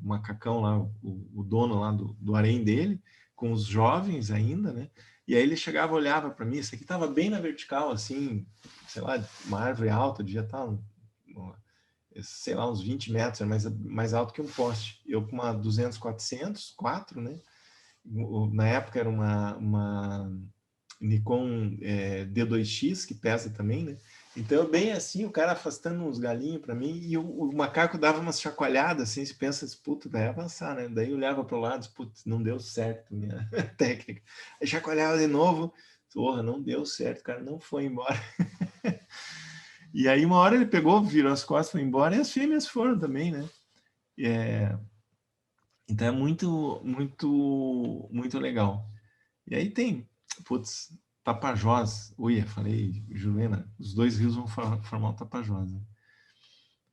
macacão lá, o dono lá do harém dele, com os jovens ainda, né? E aí ele chegava, olhava para mim, isso aqui estava bem na vertical, assim, sei lá, uma árvore alta, devia estar sei lá, uns 20 metros, mais alto que um poste. Eu com uma 200, 400, 4, né? Na época era uma Nikon D2X, que pesa também, né? Então, bem assim, o cara afastando uns galinhos para mim, e o macaco dava umas chacoalhadas, assim, se pensa, puta, vai avançar, né? Daí eu olhava para o lado, putz, não deu certo minha técnica. Aí chacoalhava de novo, porra, não deu certo, o cara não foi embora. E aí uma hora ele pegou, virou as costas, foi embora, e as fêmeas foram também, né? Então é muito, muito, muito legal. E aí tem, putz, Tapajós, falei, Juliana, os dois rios vão formar o Tapajós, né?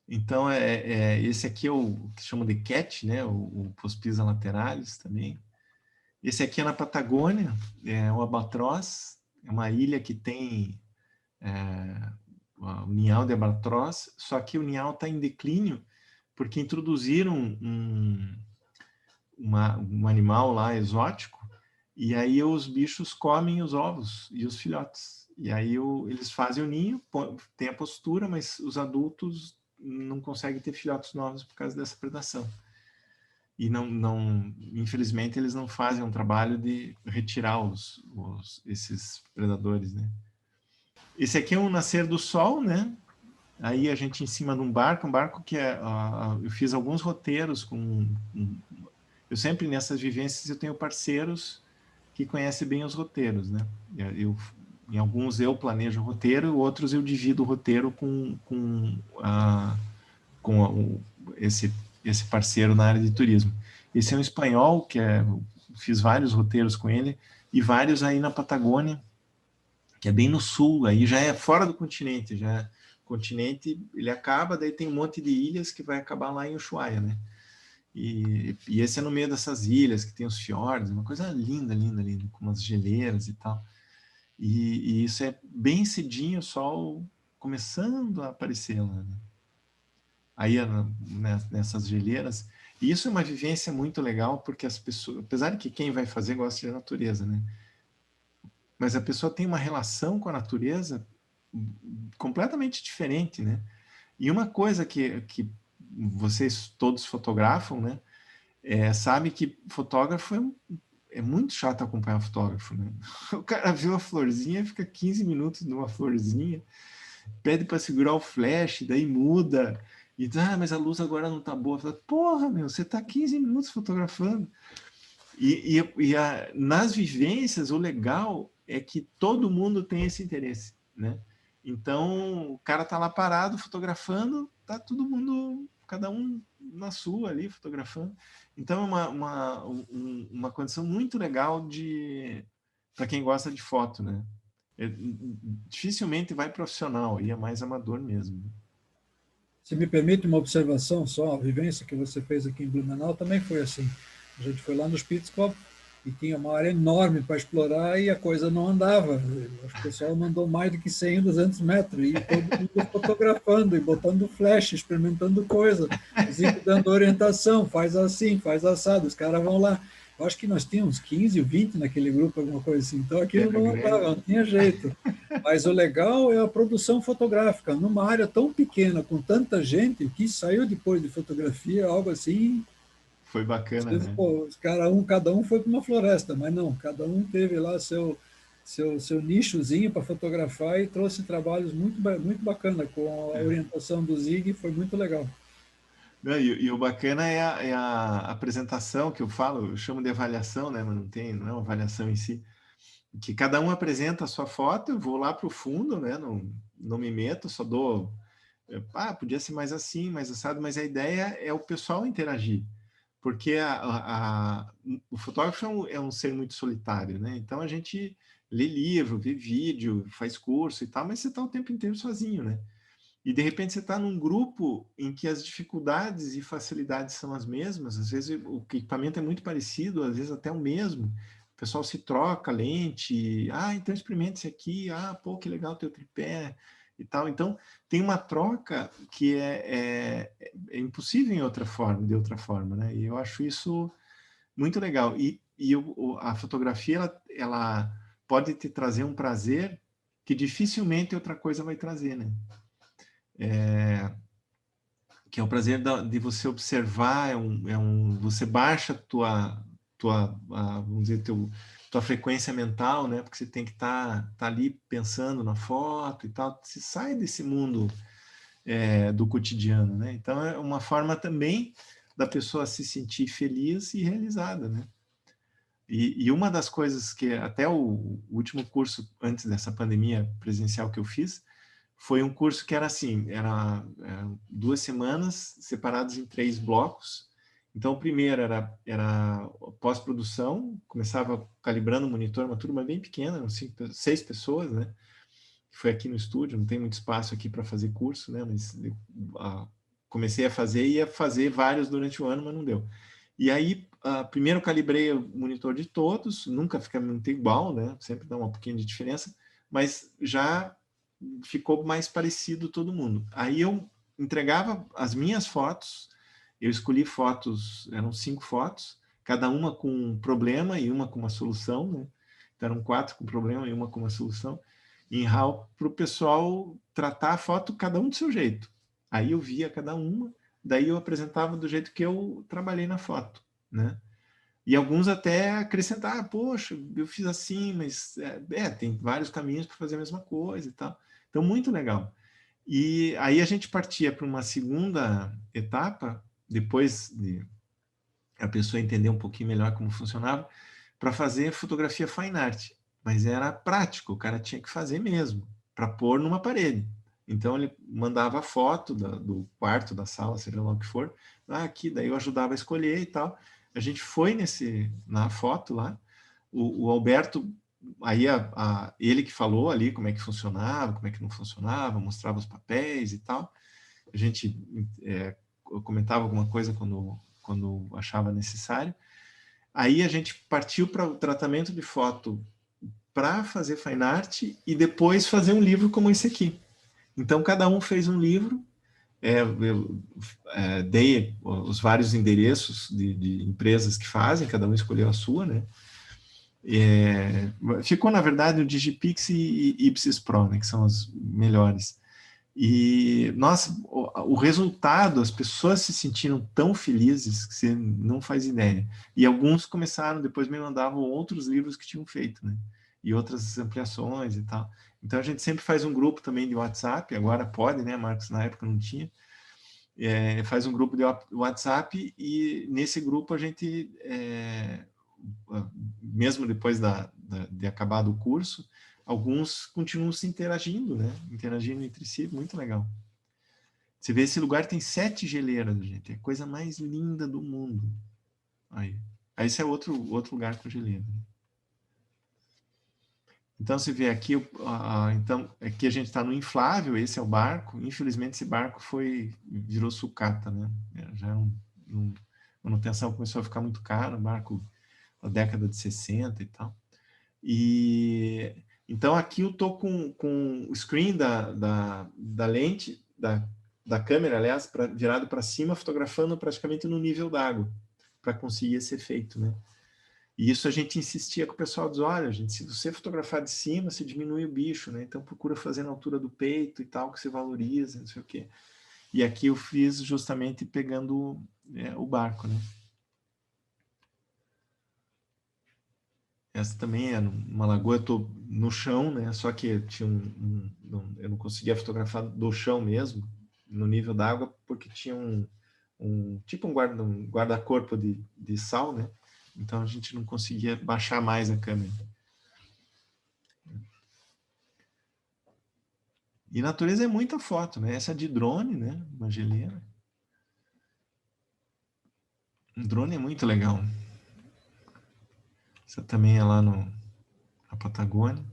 Então, esse aqui é o que chama de cat, né? O Pospisa lateralis também. Esse aqui é na Patagônia, é o albatroz, é uma ilha que tem o ninhal de albatroz, só que o ninhal está em declínio porque introduziram um animal lá exótico e aí os bichos comem os ovos e os filhotes. E aí eles fazem o ninho, tem a postura, mas os adultos não conseguem ter filhotes novos por causa dessa predação. E infelizmente eles não fazem um trabalho de retirar esses predadores, né? Esse aqui é um nascer do sol, né? Aí a gente em cima de um barco que eu fiz alguns roteiros eu sempre nessas vivências eu tenho parceiros que conhecem bem os roteiros, né? Em alguns eu planejo o roteiro, outros eu divido o roteiro esse parceiro na área de turismo. Esse é um espanhol, fiz vários roteiros com ele, e vários aí na Patagônia, que é bem no sul, aí já é fora do continente, o continente ele acaba, daí tem um monte de ilhas que vai acabar lá em Ushuaia, né? E esse é no meio dessas ilhas, que tem os fiordes, uma coisa linda, linda, linda, com umas geleiras e tal. E isso é bem cedinho, o sol começando a aparecer lá, né? Aí nessas geleiras. E isso é uma vivência muito legal, porque as pessoas, apesar de que quem vai fazer gosta de natureza, né? Mas a pessoa tem uma relação com a natureza completamente diferente, né? E uma coisa que vocês todos fotografam, né? Sabe que fotógrafo é muito chato acompanhar fotógrafo, né? O cara viu a florzinha, fica 15 minutos numa florzinha, pede para segurar o flash, daí muda, e diz, mas a luz agora não tá boa. Fala, porra, meu, você tá 15 minutos fotografando. Nas vivências, o legal é que todo mundo tem esse interesse, né? Então, o cara tá lá parado, fotografando, tá todo mundo, cada um na sua ali, fotografando. Então, é uma condição muito legal para quem gosta de foto, né? Dificilmente vai profissional, aí é mais amador mesmo, né? Se me permite uma observação só, a vivência que você fez aqui em Blumenau também foi assim. A gente foi lá no Spitzkopf e tinha uma área enorme para explorar e a coisa não andava. O pessoal mandou mais do que 100, 200 metros e todo mundo fotografando e botando flash, experimentando coisa, dando orientação, faz assim, faz assado, os caras vão lá. Eu acho que nós tínhamos 15 ou 20 naquele grupo, alguma coisa assim. Então aquilo não andava, não tinha jeito. Mas o legal é a produção fotográfica. Numa área tão pequena, com tanta gente, o que saiu depois de fotografia, algo assim. Foi bacana, né? Pô, cada um foi para uma floresta, mas não, cada um teve lá seu nichozinho para fotografar e trouxe trabalhos muito bacana com a orientação do Zig, foi muito legal. E o bacana é a apresentação que eu falo, eu chamo de avaliação, né? Mas não é uma avaliação em si. Que cada um apresenta a sua foto, eu vou lá para o fundo, né? Não me meto, só dou. Podia ser mais assim, mais assado, mas a ideia é o pessoal interagir. Porque o fotógrafo é um ser muito solitário, né? Então a gente lê livro, vê vídeo, faz curso e tal, mas você está o tempo inteiro sozinho, né? E de repente você está num grupo em que as dificuldades e facilidades são as mesmas, às vezes o equipamento é muito parecido, às vezes até o mesmo. O pessoal se troca lente, então experimente esse aqui, pô, que legal teu tripé e tal. Então tem uma troca que é impossível de outra forma, né? E eu acho isso muito legal. A fotografia ela pode te trazer um prazer que dificilmente outra coisa vai trazer, né? Que é o prazer de você observar, você baixa vamos dizer, tua frequência mental, né? Porque você tem que tá ali pensando na foto e tal. Você sai desse mundo do cotidiano, né? Então é uma forma também da pessoa se sentir feliz e realizada, né? E uma das coisas que até o último curso antes dessa pandemia presencial que eu fiz foi um curso que era assim, era 2 semanas separadas em 3 blocos. Então, o primeiro era pós-produção, começava calibrando o monitor, uma turma bem pequena, eram 6 pessoas, né? Foi aqui no estúdio, não tem muito espaço aqui para fazer curso, né? Mas comecei a fazer e ia fazer vários durante o ano, mas não deu. E aí, primeiro eu calibrei o monitor de todos, nunca fica muito igual, né? Sempre dá um pouquinho de diferença, mas já ficou mais parecido todo mundo. Aí eu entregava as minhas fotos, eu escolhi fotos, eram 5 fotos, cada uma com um problema e uma com uma solução, né? Então eram 4 com problema e uma com uma solução, em RAW, para o pessoal tratar a foto cada um do seu jeito. Aí eu via cada uma, daí eu apresentava do jeito que eu trabalhei na foto, né? E alguns até acrescentar, poxa, eu fiz assim, mas tem vários caminhos para fazer a mesma coisa e tal. Então, muito legal. E aí a gente partia para uma segunda etapa, depois de a pessoa entender um pouquinho melhor como funcionava, para fazer fotografia fine art. Mas era prático, o cara tinha que fazer mesmo, para pôr numa parede. Então ele mandava a foto do quarto, da sala, seja lá o que for, aqui, daí eu ajudava a escolher e tal. A gente foi na foto lá, o Alberto, aí ele que falou ali como é que funcionava, como é que não funcionava, mostrava os papéis e tal. A gente eu comentava alguma coisa quando achava necessário. Aí a gente partiu para o tratamento de foto para fazer fine art e depois fazer um livro como esse aqui. Então, cada um fez um livro, eu dei os vários endereços de empresas que fazem, cada um escolheu a sua, né? Ficou, na verdade, o Digipix e Ipsis Pro, né, que são as melhores. E, nossa, o resultado, as pessoas se sentiram tão felizes que você não faz ideia. E alguns começaram, depois me mandavam outros livros que tinham feito, né? E outras ampliações e tal. Então, a gente sempre faz um grupo também de WhatsApp, agora pode, né, Marcos? Na época não tinha. Faz um grupo de WhatsApp e nesse grupo a gente, mesmo depois de acabar o curso, alguns continuam se interagindo, né? Interagindo entre si, muito legal. Você vê, esse lugar tem 7 geleiras, gente. É a coisa mais linda do mundo. Aí esse é outro lugar com geleira. Então, você vê aqui, então, aqui a gente está no inflável, esse é o barco. Infelizmente, esse barco virou sucata, né? Já a manutenção começou a ficar muito cara, o barco da década de 60 e tal. E então aqui eu tô com o screen da lente, da câmera, aliás, virado para cima, fotografando praticamente no nível d'água, para conseguir esse efeito, né? E isso a gente insistia com o pessoal, diz, olha, gente, se você fotografar de cima, você diminui o bicho, né? Então procura fazer na altura do peito e tal, que você valoriza, não sei o quê. E aqui eu fiz justamente pegando o barco, né? Essa também é numa lagoa, eu estou no chão, né? Só que tinha eu não conseguia fotografar do chão mesmo, no nível d'água, porque tinha tipo um guarda-corpo de sal, né? Então a gente não conseguia baixar mais a câmera. E natureza é muita foto, né? Essa de drone, né? Uma geleira. Um drone é muito legal. Essa também é lá na Patagônia.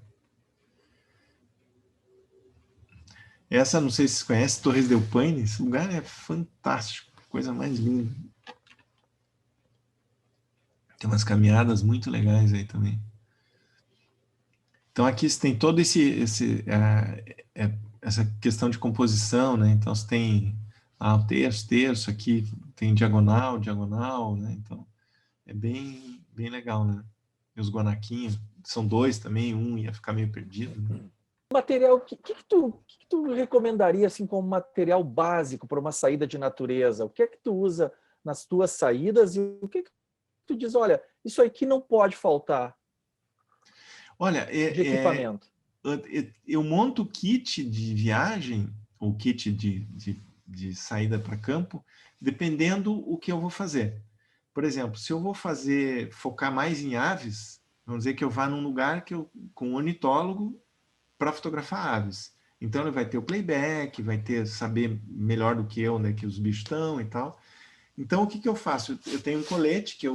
Essa, não sei se vocês conhecem, Torres del Paine. Esse lugar é fantástico. Coisa mais linda. Tem umas caminhadas muito legais aí também. Então aqui você tem todo essa questão de composição, né? Então você tem o terço, aqui tem diagonal, né? Então é bem legal, né? E os guanaquinhos, são 2 também, um ia ficar meio perdido, né? Material, o que tu recomendaria assim como material básico para uma saída de natureza? O que é que tu usa nas tuas saídas e o que tu diz, olha, isso aqui não pode faltar? Olha, de equipamento. Eu monto kit de viagem, ou kit de saída para campo, dependendo o que eu vou fazer. Por exemplo, se eu vou focar mais em aves, vamos dizer que eu vá num lugar com um ornitólogo para fotografar aves. Então ele vai ter o playback, vai saber melhor do que eu, né, que os bichos estão e tal. Então o que eu faço? Eu tenho um colete que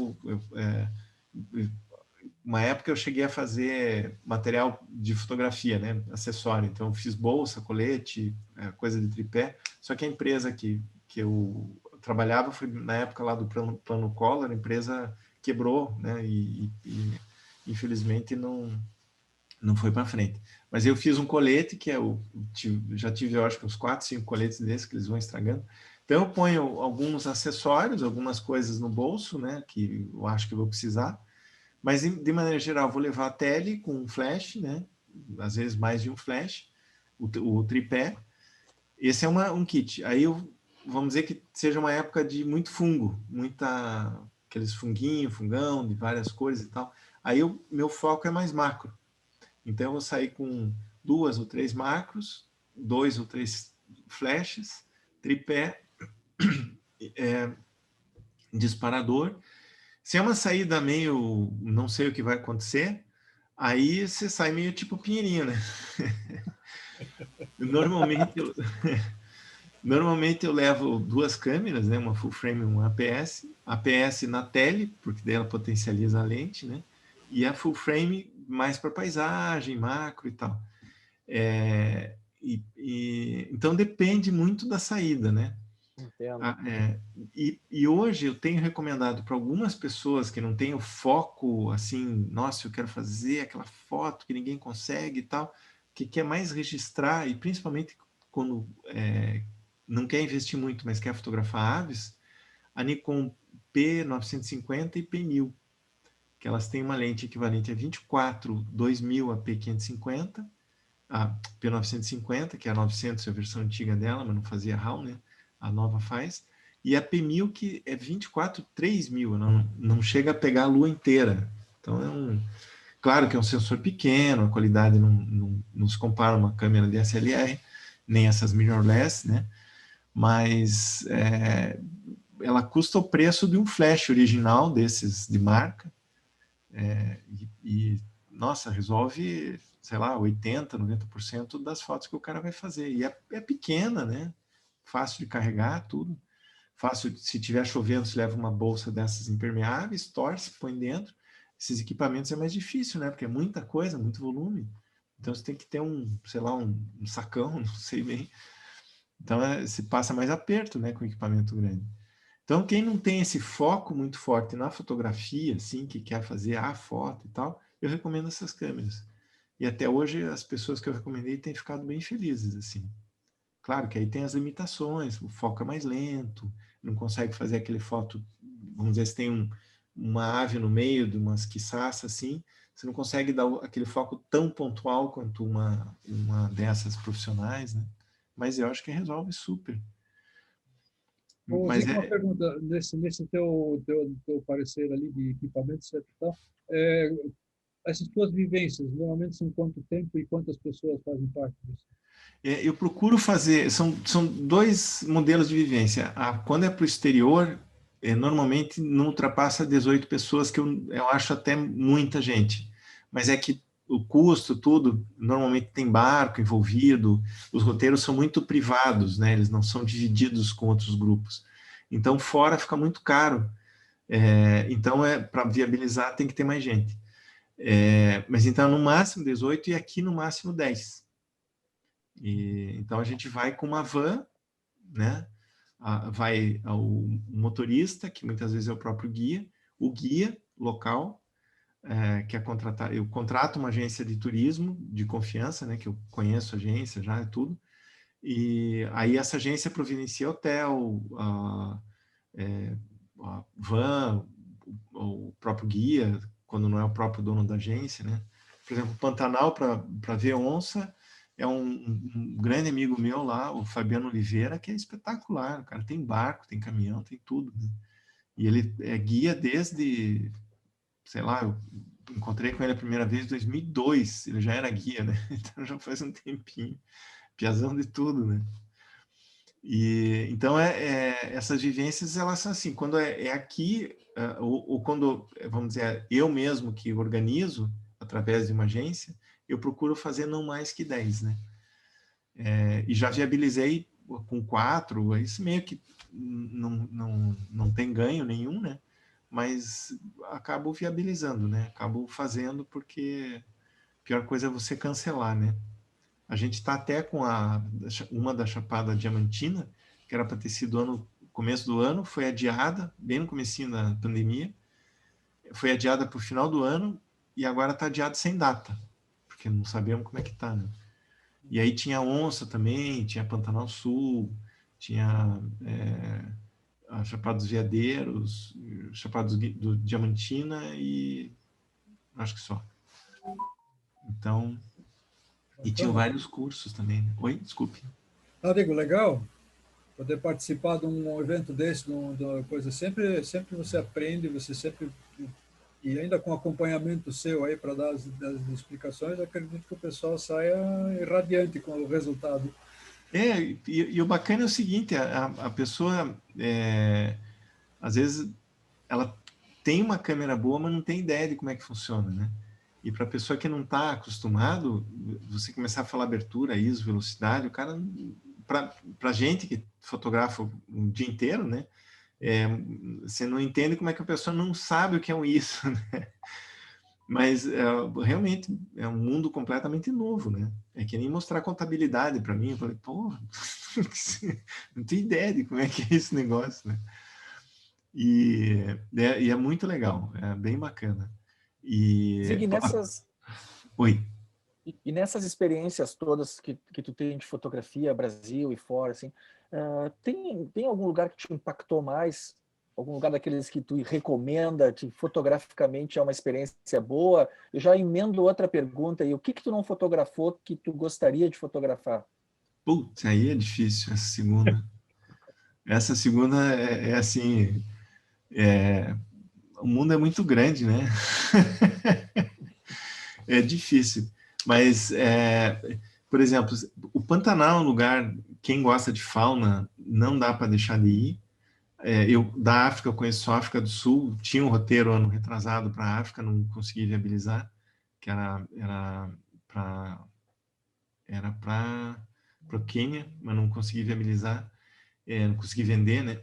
uma época eu cheguei a fazer material de fotografia, né, acessório. Então eu fiz bolsa, colete, coisa de tripé. Só que a empresa que eu trabalhava foi na época lá do Plano Collor, a empresa quebrou, né, e infelizmente não foi para frente. Mas eu fiz um colete que já tive, eu acho que uns 4, 5 coletes desses que eles vão estragando. Então eu ponho alguns acessórios, algumas coisas no bolso, né, que eu acho que eu vou precisar. Mas de maneira geral, vou levar a tele com um flash, né, às vezes mais de um flash, o tripé. Esse é um kit. Aí vamos dizer que seja uma época de muito fungo, aqueles fungão de várias cores e tal. Aí meu foco é mais macro. Então eu vou sair com 2 ou 3 macros, 2 ou 3 flashes, tripé, disparador. Se é uma saída meio, não sei o que vai acontecer, aí você sai meio tipo Pinheirinho, né? Normalmente eu levo 2 câmeras, né? Uma full frame e um APS. APS na tele, porque daí ela potencializa a lente, né? E a full frame mais para paisagem, macro e tal. Então depende muito da saída, né? Entendo. E hoje eu tenho recomendado para algumas pessoas que não têm o foco assim, nossa, eu quero fazer aquela foto que ninguém consegue e tal, que quer mais registrar, e principalmente quando não quer investir muito, mas quer fotografar aves, a Nikon P950 e P1000, que elas têm uma lente equivalente a 24-2000 a P550, a P950, que é a 900, a versão antiga dela, mas não fazia RAW, né? A nova faz. E a P1000, que é 24-3000, não chega a pegar a lua inteira. Então, claro que é um sensor pequeno, a qualidade não se compara a uma câmera DSLR, nem essas mirrorless, né? Mas ela custa o preço de um flash original desses de marca. Nossa, resolve, sei lá, 80%, 90% das fotos que o cara vai fazer. E é pequena, né? Fácil de carregar, tudo. Fácil, se tiver chovendo, você leva uma bolsa dessas impermeáveis, torce, põe dentro. Esses equipamentos é mais difícil, né? Porque é muita coisa, muito volume. Então você tem que ter sei lá, um sacão, não sei bem. Então se passa mais aperto, né, com equipamento grande. Então quem não tem esse foco muito forte na fotografia, assim, que quer fazer a foto e tal, eu recomendo essas câmeras. E até hoje as pessoas que eu recomendei têm ficado bem felizes, assim. Claro que aí tem as limitações, o foco é mais lento, não consegue fazer aquele foto, vamos dizer, se tem uma ave no meio de umas quiçaças assim, você não consegue dar aquele foco tão pontual quanto uma dessas profissionais, né? Mas eu acho que resolve super. Ô, Mas Zico, uma pergunta, nesse teu parecer ali de equipamento, etc. e tal, essas tuas vivências, normalmente são quanto tempo e quantas pessoas fazem parte disso? Eu procuro fazer, são 2 modelos de vivência. Quando é para o exterior, normalmente não ultrapassa 18 pessoas, que eu acho até muita gente. Mas é que o custo, tudo, normalmente tem barco envolvido, os roteiros são muito privados, né? Eles não são divididos com outros grupos. Então, fora fica muito caro. Então, para viabilizar, tem que ter mais gente. Mas então, no máximo 18 e aqui no máximo 10. Então a gente vai com uma van, né? Vai o motorista, que muitas vezes é o próprio guia, o guia local, que é contratar. Eu contrato uma agência de turismo de confiança, né? Que eu conheço a agência já, é tudo. E aí essa agência providencia hotel, a van, o próprio guia, quando não é o próprio dono da agência, né? Por exemplo, Pantanal para ver onça é um grande amigo meu lá, o Fabiano Oliveira, que é espetacular. O cara tem barco, tem caminhão, tem tudo, né? E ele é guia desde, sei lá, eu encontrei com ele a primeira vez em 2002, ele já era guia, né? Então já faz um tempinho, piazão de tudo, né? E então essas vivências, elas são assim, quando é aqui, ou quando, vamos dizer, eu mesmo que organizo através de uma agência, eu procuro fazer não mais que 10, né? E já viabilizei com 4, isso meio que não tem ganho nenhum, né? Mas acabo viabilizando, né? Acabo fazendo porque a pior coisa é você cancelar, né? A gente está até com uma da Chapada Diamantina, que era para ter sido começo do ano, foi adiada, bem no comecinho da pandemia, foi adiada para o final do ano e agora está adiada sem data, porque não sabemos como é que está, né? E aí tinha Onça também, tinha Pantanal Sul, tinha a Chapada dos Veadeiros, Chapada do Diamantina e acho que só. Então, e tinham vários cursos também, né? Oi, desculpe. Digo, legal poder participar de um evento desse, de uma coisa. Sempre você aprende, você sempre. E ainda com acompanhamento seu aí para dar as explicações, acredito que o pessoal saia radiante com o resultado. E o bacana é o seguinte, a pessoa, às vezes, ela tem uma câmera boa, mas não tem ideia de como é que funciona, né? E para a pessoa que não está acostumado, você começar a falar abertura, ISO, velocidade, o cara, para a gente que fotografa um dia inteiro, né? Você não entende como é que a pessoa não sabe o que é um ISO, né? Mas realmente é um mundo completamente novo, né? É que nem mostrar contabilidade para mim. Eu falei, pô, não tenho ideia de como é que é esse negócio, né? E é muito legal, é bem bacana. Zig, Oi. e nessas experiências todas que tu tem de fotografia, Brasil e fora, assim, tem algum lugar que te impactou mais? Algum lugar daqueles que tu recomenda, fotograficamente é uma experiência boa? Eu já emendo outra pergunta, e o que tu não fotografou que tu gostaria de fotografar? Putz, aí é difícil, essa segunda. Essa segunda é assim, o mundo é muito grande, né? É difícil. Mas, por exemplo, o Pantanal é um lugar, quem gosta de fauna, não dá para deixar de ir. Eu, da África, eu conheço a África do Sul, tinha um roteiro ano retrasado para a África, não consegui viabilizar, que era para o Quênia, mas não consegui viabilizar, não consegui vender, né?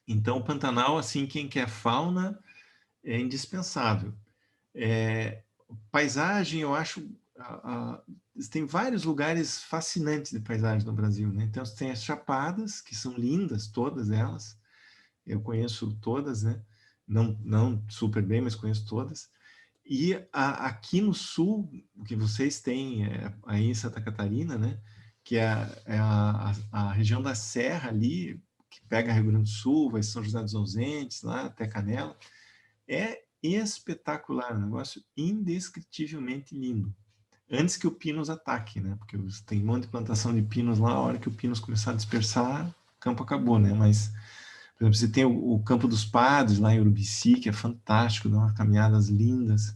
Então, o Pantanal, assim, quem quer fauna, é indispensável. Paisagem, eu acho, tem vários lugares fascinantes de paisagem no Brasil, né? Então, você tem as Chapadas, que são lindas, todas elas. Eu conheço todas, né? Não super bem, mas conheço todas. E aqui no sul, o que vocês têm aí em Santa Catarina, né? Que a região da Serra ali, que pega Rio Grande do Sul, vai São José dos Ausentes, lá até Canela, é espetacular, um negócio indescritivelmente lindo. Antes que o Pinus ataque, né? Porque tem um monte de plantação de pinos lá, a hora que o Pinus começar a dispersar, o campo acabou, né? Mas, por exemplo, você tem o Campo dos Padres, lá em Urubici, que é fantástico, dá umas caminhadas lindas.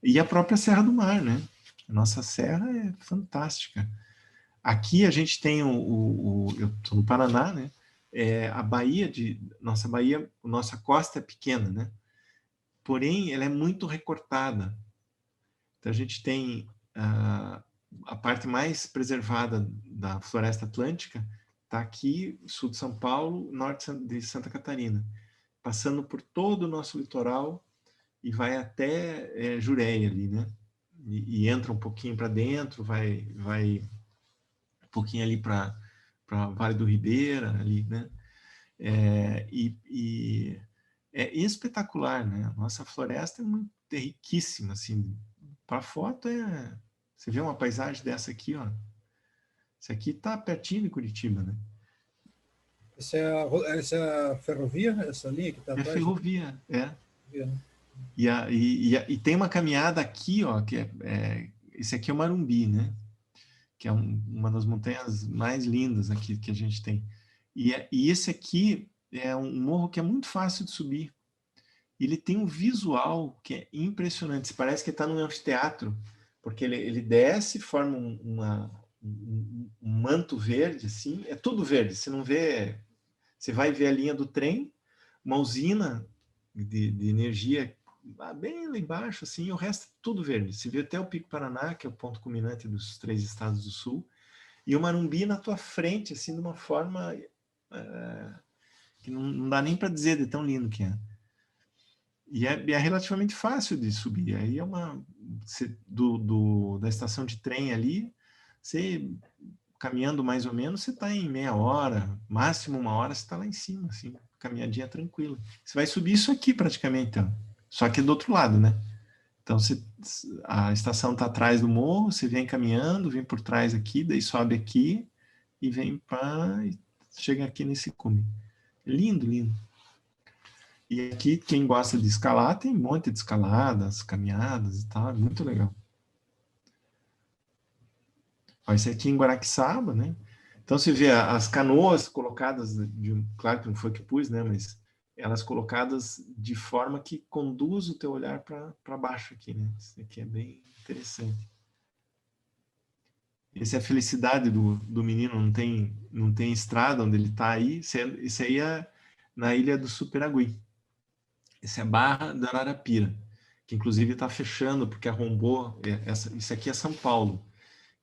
E a própria Serra do Mar, né? A nossa serra é fantástica. Aqui a gente tem eu estou no Paraná, né? A nossa costa é pequena, né? Porém, ela é muito recortada. Então, a gente tem a parte mais preservada da floresta atlântica, está aqui, sul de São Paulo, norte de Santa Catarina, passando por todo o nosso litoral e vai até Jureia ali, né? E entra um pouquinho para dentro, vai um pouquinho ali para Vale do Ribeira, ali, né? É espetacular, né? A nossa floresta é riquíssima, assim. Para foto você vê uma paisagem dessa aqui, ó. Isso aqui tá pertinho de Curitiba, né? Essa é a ferrovia, essa linha que está É atrás? ferrovia, é. Ferrovia, né? E tem uma caminhada aqui, ó, que esse aqui é o Marumbi, né? Que é uma das montanhas mais lindas aqui que a gente tem. E esse aqui é um morro que é muito fácil de subir. Ele tem um visual que é impressionante. Parece que está num anfiteatro, porque ele desce, forma um manto verde, assim. É tudo verde. Você não vê. Você vai ver a linha do trem, uma usina de energia bem lá embaixo, assim, e o resto é tudo verde. Você vê até o Pico Paraná, que é o ponto culminante dos 3 estados do sul, e o Marumbi na tua frente, assim, de uma forma que não dá nem para dizer de tão lindo que é. E é relativamente fácil de subir. Aí da estação de trem ali, você caminhando mais ou menos, você está em meia hora, máximo 1 hora, você está lá em cima, assim, caminhadinha tranquila. Você vai subir isso aqui praticamente, então. Só que do outro lado, né? Então a estação está atrás do morro, você vem caminhando, vem por trás aqui, daí sobe aqui e vem para chega aqui nesse cume. Lindo, lindo. E aqui, quem gosta de escalar, tem um monte de escaladas, caminhadas e tal, é muito legal. Ó, esse aqui em Guaraqueçaba, né? Então, você vê as canoas colocadas, claro que não foi que pus, né? Mas elas colocadas de forma que conduz o teu olhar para baixo aqui, né? Isso aqui é bem interessante. Essa é a felicidade do menino, não tem estrada onde ele está aí. Isso aí é na ilha do Superagui. Essa é a Barra da Ararapira, que inclusive está fechando porque arrombou. Isso aqui é São Paulo.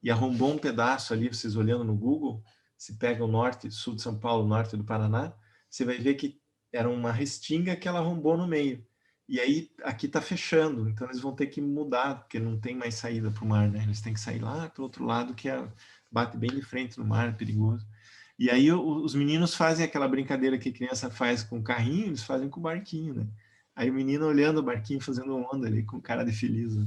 E arrombou um pedaço ali, vocês olhando no Google, se pega o norte, sul de São Paulo, norte do Paraná, você vai ver que era uma restinga que ela arrombou no meio. E aí aqui está fechando, então eles vão ter que mudar, porque não tem mais saída para o mar, né? Eles têm que sair lá para o outro lado, que bate bem de frente no mar, é perigoso. E aí os meninos fazem aquela brincadeira que a criança faz com o carrinho, eles fazem com o barquinho, né? Aí o menino olhando o barquinho, fazendo onda ali, com cara de feliz, né?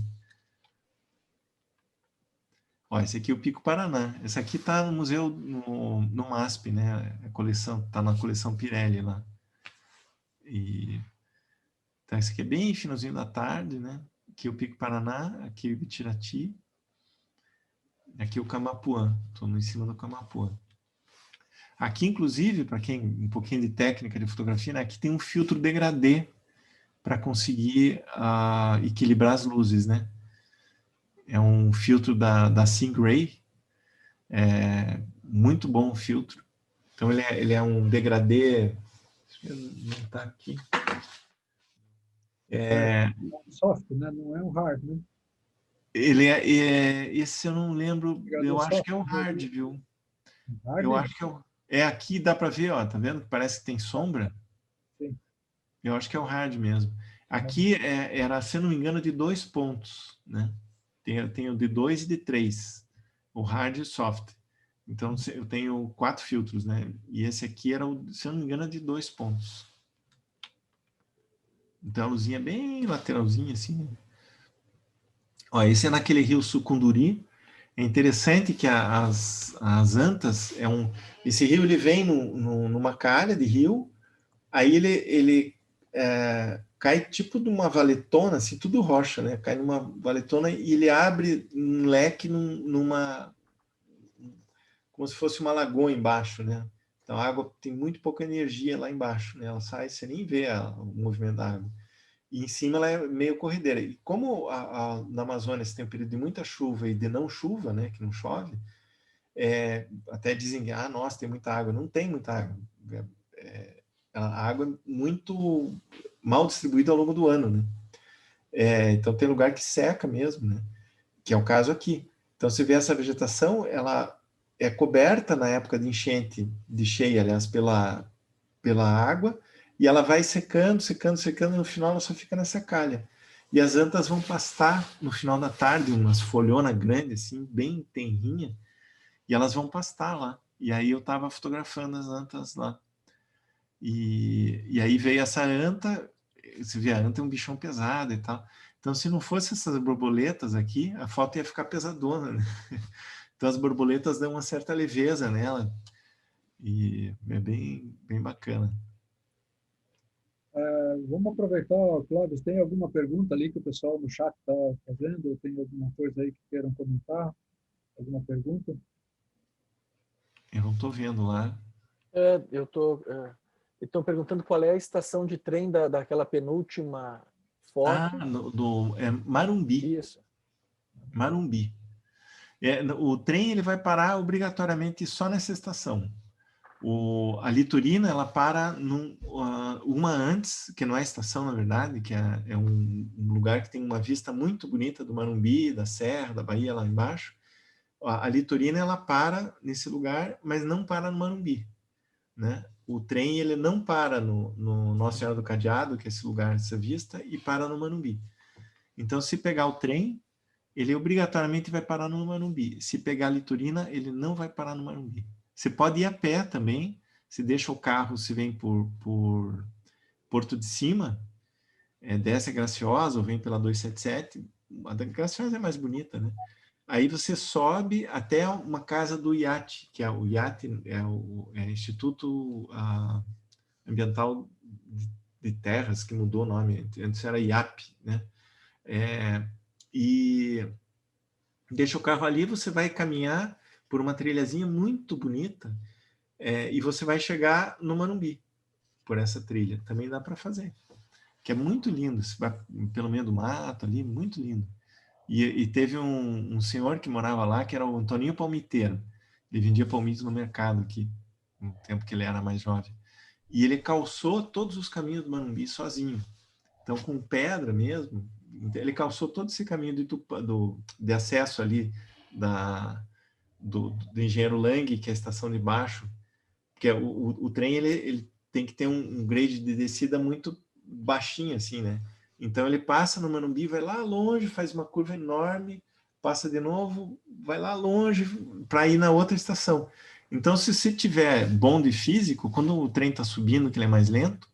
Ó, esse aqui é o Pico Paraná. Esse aqui está no museu, no MASP, né? A coleção, está na coleção Pirelli lá. E então, esse aqui é bem finalzinho da tarde, né? Aqui é o Pico Paraná, aqui o Ibitirati. Aqui é o Camapuã. Estou em cima do Camapuã. Aqui, inclusive, para quem um pouquinho de técnica de fotografia, né? Aqui tem um filtro degradê para conseguir equilibrar as luzes, né? É um filtro da Stingray. É muito bom o filtro. Então, ele é um degradê... Não está aqui. É um soft, né? Não é um hard, né? Ele esse eu não lembro, eu acho que é o hard, viu? Hard? Eu acho que aqui dá para ver, ó, tá vendo? Parece que tem sombra. Sim. Eu acho que é o hard mesmo. Aqui era, se eu não me engano, de 2 pontos, né? Tem o de 2 e de 3, o hard e o soft. Então eu tenho 4 filtros, né? E esse aqui era, se eu não me engano, de 2 pontos. Então a luzinha bem lateralzinha assim. Ó, esse é naquele rio Sucunduri. É interessante que as antas esse rio ele vem numa calha de rio, aí ele cai tipo de uma valetona, assim, tudo rocha, né? Cai numa valetona e ele abre um leque como se fosse uma lagoa embaixo, né? Então a água tem muito pouca energia lá embaixo, né? Ela sai, você nem vê o movimento da água. E em cima ela é meio corrideira. E como na Amazônia você tem um período de muita chuva e de não chuva, né? Que não chove, até dizem que, nossa, tem muita água. Não tem muita água. A água é muito mal distribuída ao longo do ano, né? Então tem lugar que seca mesmo, né? Que é o caso aqui. Então você vê essa vegetação, ela é coberta na época de enchente, de cheia, aliás, pela água, e ela vai secando, secando, secando, no final ela só fica nessa calha. E as antas vão pastar no final da tarde, umas folhonas grandes, assim, bem tenrinha, e elas vão pastar lá. E aí eu estava fotografando as antas lá. E aí veio essa anta, você vê, a anta é um bichão pesado e tal. Então, se não fosse essas borboletas aqui, a foto ia ficar pesadona, né? Então, as borboletas dão uma certa leveza nela. E é bem, bem bacana. Vamos aproveitar, Cláudio, tem alguma pergunta ali que o pessoal no chat está fazendo? Ou tem alguma coisa aí que queiram comentar? Alguma pergunta? Eu não estou vendo lá. Estão perguntando qual é a estação de trem daquela penúltima foto. Marumbi. Isso. Marumbi. O trem ele vai parar obrigatoriamente só nessa estação. A litorina ela para uma antes, que não é estação na verdade, que é um lugar que tem uma vista muito bonita do Marumbi, da Serra, da Bahia lá embaixo. A litorina ela para nesse lugar, mas não para no Marumbi, né? O trem ele não para no Nossa Senhora do Cadeado, que é esse lugar dessa vista, e para no Marumbi. Então, se pegar o trem, ele obrigatoriamente vai parar no Marumbi. Se pegar a litorina, ele não vai parar no Marumbi. Você pode ir a pé também, se deixa o carro, se vem por Porto de Cima, desce a Graciosa ou vem pela 277, a da Graciosa é mais bonita, né? Aí você sobe até uma casa do IAT, que é o IAT, é o Instituto Ambiental de Terras, que mudou o nome, antes era IAP, né? E deixa o carro ali, você vai caminhar por uma trilhazinha muito bonita e você vai chegar no Marumbi, por essa trilha. Também dá para fazer, que é muito lindo, você vai pelo meio do mato ali, muito lindo. E teve um senhor que morava lá, que era o Antoninho Palmiteiro. Ele vendia palmitos no mercado aqui, no tempo que ele era mais jovem. E ele calçou todos os caminhos do Manumbi sozinho. Então, com pedra mesmo, ele calçou todo esse caminho de acesso ali do Engenheiro Lang, que é a estação de baixo, porque o trem ele tem que ter um grade de descida muito baixinho, assim, né? Então, ele passa no Manumbi, vai lá longe, faz uma curva enorme, passa de novo, vai lá longe para ir na outra estação. Então, se você tiver bonde físico, quando o trem está subindo, que ele é mais lento,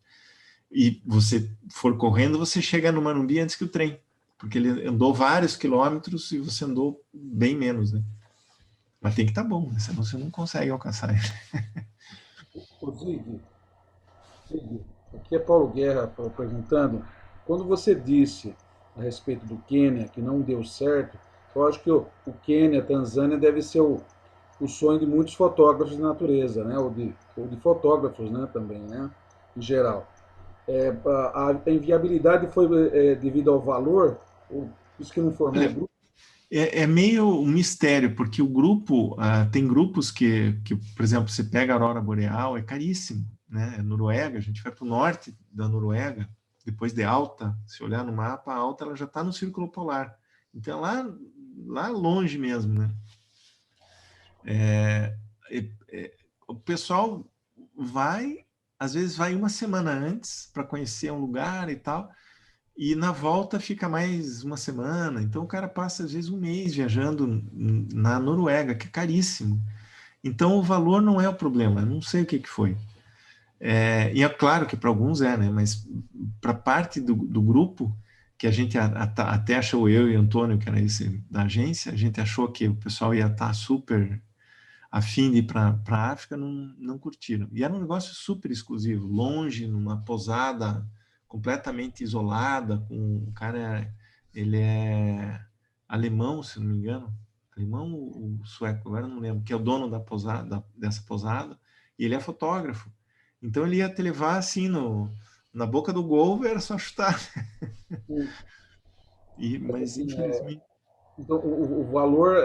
e você for correndo, você chega no Manumbi antes que o trem, porque ele andou vários quilômetros e você andou bem menos, né? Mas tem que estar bom, né? Senão você não consegue alcançar ele. Ô, Zig, aqui é Paulo Guerra perguntando. Quando você disse a respeito do Quênia que não deu certo, eu acho que o Quênia, a Tanzânia, deve ser o sonho de muitos fotógrafos de natureza, né? Ou de fotógrafos, né? Também, né? Em geral. A inviabilidade foi devido ao valor, ou isso que não formou o grupo? É meio um mistério, porque o grupo, tem grupos que, por exemplo, você pega a Aurora Boreal, é caríssimo, né? É Noruega, a gente vai para o norte da Noruega, depois de Alta, se olhar no mapa, a Alta ela já está no Círculo Polar. Então, lá longe mesmo, né? O pessoal às vezes vai uma semana antes para conhecer um lugar e tal, e na volta fica mais uma semana. Então o cara passa às vezes um mês viajando na Noruega, que é caríssimo. Então o valor não é o problema, eu não sei o que foi. E é claro que para alguns né? Mas para parte do grupo, que a gente até achou, eu e Antônio, que era esse da agência, a gente achou que o pessoal ia estar super a fim de ir para a África, não curtiram. E era um negócio super exclusivo, longe, numa pousada completamente isolada, com o cara, ele é alemão, se não me engano, alemão ou sueco, agora não lembro, que é o dono da pousada, dessa pousada, e ele é fotógrafo. Então ele ia te levar assim na boca do gol, era só chutar. Mas Assim, infelizmente então, o valor,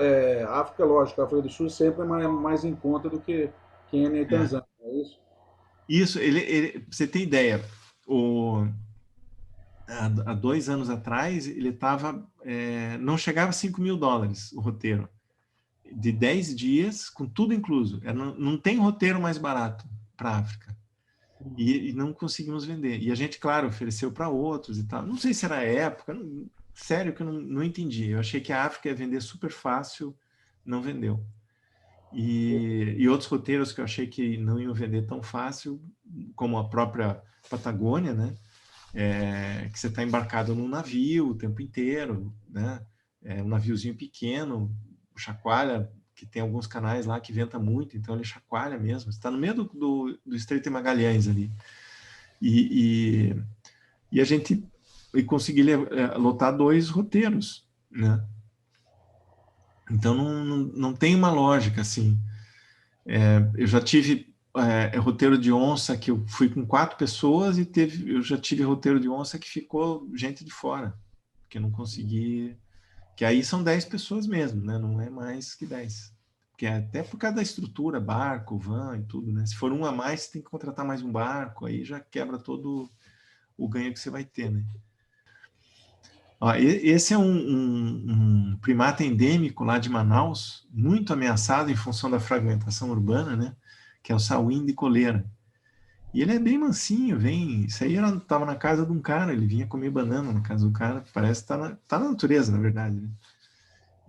África, lógico, a África do Sul sempre é mais em conta do que Quênia e é. Tanzânia, é isso? Isso, pra você ter ideia, há 2 anos atrás, ele estava, não chegava a $5.000 o roteiro, de 10 dias, com tudo incluso. Não tem roteiro mais barato para a África. E não conseguimos vender. E a gente, claro, ofereceu para outros e tal. Não sei se era a época, sério que eu não entendi. Eu achei que a África ia vender super fácil, não vendeu. E outros roteiros que eu achei que não iam vender tão fácil, como a própria Patagônia, né? Que você está embarcado num navio o tempo inteiro, né? Um naviozinho pequeno, chacoalha, que tem alguns canais lá que venta muito, então ele chacoalha mesmo. Você está no meio do Estreito de Magalhães ali. E a gente conseguiu lotar 2 roteiros, né? Então não tem uma lógica assim. Eu já tive roteiro de onça que eu fui com 4 pessoas e eu já tive roteiro de onça que ficou gente de fora, que eu não consegui, que aí são 10 pessoas mesmo, né? Não é mais que 10. Porque até por causa da estrutura, barco, van e tudo, né? Se for um a mais, você tem que contratar mais um barco, aí já quebra todo o ganho que você vai ter, né? Ó, esse é um primata endêmico lá de Manaus, muito ameaçado em função da fragmentação urbana, né? Que é o sauim de coleira. E ele é bem mansinho, isso aí estava na casa de um cara, ele vinha comer banana na casa do cara, parece que tá na natureza, na verdade, né?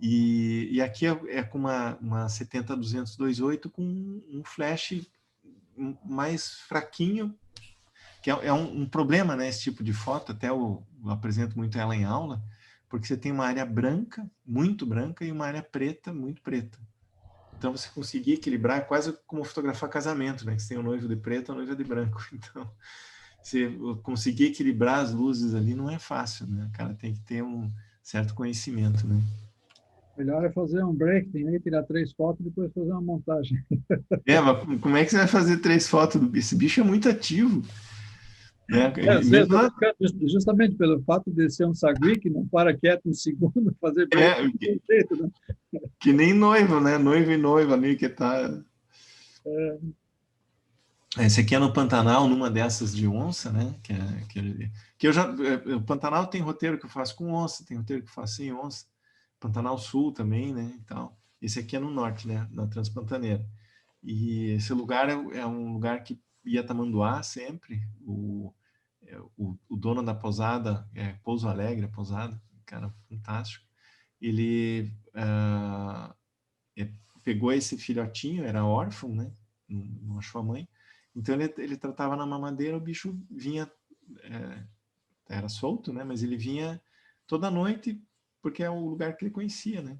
E aqui é com uma 70-200-2.8 com um flash mais fraquinho, que é um problema, né, esse tipo de foto, até eu apresento muito ela em aula, porque você tem uma área branca, muito branca, e uma área preta, muito preta. Então, você conseguir equilibrar é quase como fotografar casamento, né? Que você tem o noivo de preto e a noiva de branco. Então, você conseguir equilibrar as luzes ali não é fácil, né? O cara tem que ter um certo conhecimento, né? Melhor é fazer um break, aí, tirar 3 fotos e depois fazer uma montagem. Mas como é que você vai fazer 3 fotos? Esse bicho é muito ativo. Né? Às vezes, justamente pelo fato de ser um sagui que não para quieto um segundo, fazer bem jeito, né? Que nem noivo, né? Noivo e noiva ali que tá. Esse aqui é no Pantanal, numa dessas de onça, né? Que eu já. O Pantanal tem roteiro que eu faço com onça, tem roteiro que eu faço sem onça. Pantanal Sul também, né? Então, esse aqui é no norte, né? Na Transpantaneira. E esse lugar é um lugar que ia tamanduá sempre. O dono da pousada, Pouso Alegre, a pousada, cara fantástico. Ele pegou esse filhotinho, era órfão, né? Não achou a mãe. Então ele tratava na mamadeira, o bicho vinha, era solto, né? Mas ele vinha toda noite, porque é o lugar que ele conhecia, né?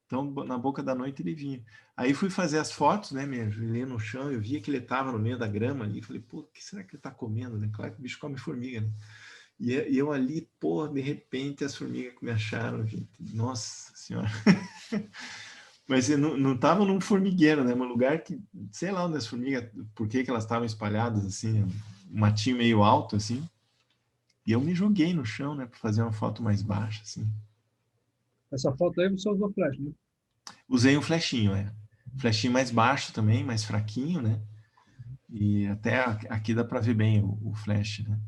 Então, na boca da noite ele vinha. Aí fui fazer as fotos, né? Me ajoelhei no chão, eu via que ele estava no meio da grama ali. Falei, pô, o que será que ele está comendo, né? Claro que o bicho come formiga, né? E eu ali, pô, de repente as formigas que me acharam, gente. Nossa Senhora. Mas não estava num formigueiro, né? Um lugar que, sei lá onde as formigas, por que elas estavam espalhadas assim, um matinho meio alto assim. E eu me joguei no chão, né? Para fazer uma foto mais baixa, assim. Essa foto aí você usou flash, né? Usei um flechinho, flechinho mais baixo também, mais fraquinho, né? E até aqui dá para ver bem o flash, né?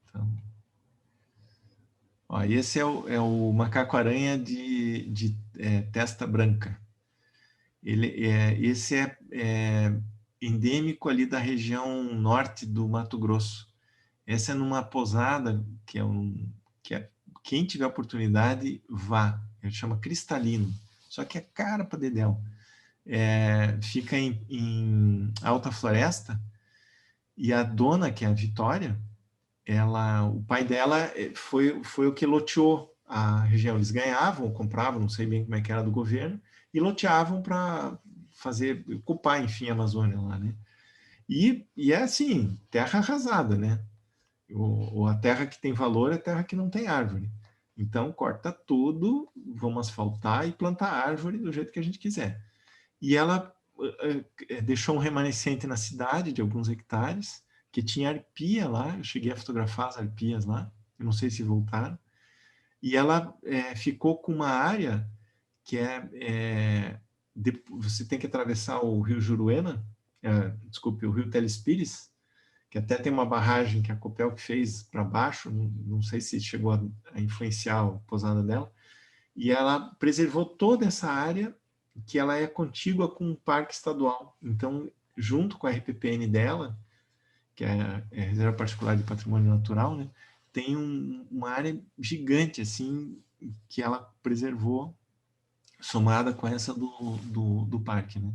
Então, ó, esse é o macaco-aranha de testa branca. Esse é endêmico ali da região norte do Mato Grosso. Essa é numa pousada quem tiver oportunidade, vá. Ele chama Cristalino. Só que é cara para dedéu. Fica em Alta Floresta, e a dona, que é a Vitória, o pai dela foi o que loteou a região. Eles ganhavam, compravam, não sei bem como é que era do governo, e loteavam para ocupar, enfim, a Amazônia lá, né? E é assim, terra arrasada, né? A terra que tem valor é a terra que não tem árvore. Então, corta tudo, vamos asfaltar e plantar árvore do jeito que a gente quiser. E ela deixou um remanescente na cidade de alguns hectares, que tinha arpia lá, eu cheguei a fotografar as arpias lá, eu não sei se voltaram, e ela ficou com uma área que você tem que atravessar o rio Juruena, desculpe, o rio Telespires, que até tem uma barragem que a Copel que fez para baixo, não sei se chegou a influenciar a pousada dela, e ela preservou toda essa área, que ela é contígua com um parque estadual. Então, junto com a RPPN dela, que é a Reserva Particular de Patrimônio Natural, né, tem uma área gigante, assim, que ela preservou, somada com essa do parque, né?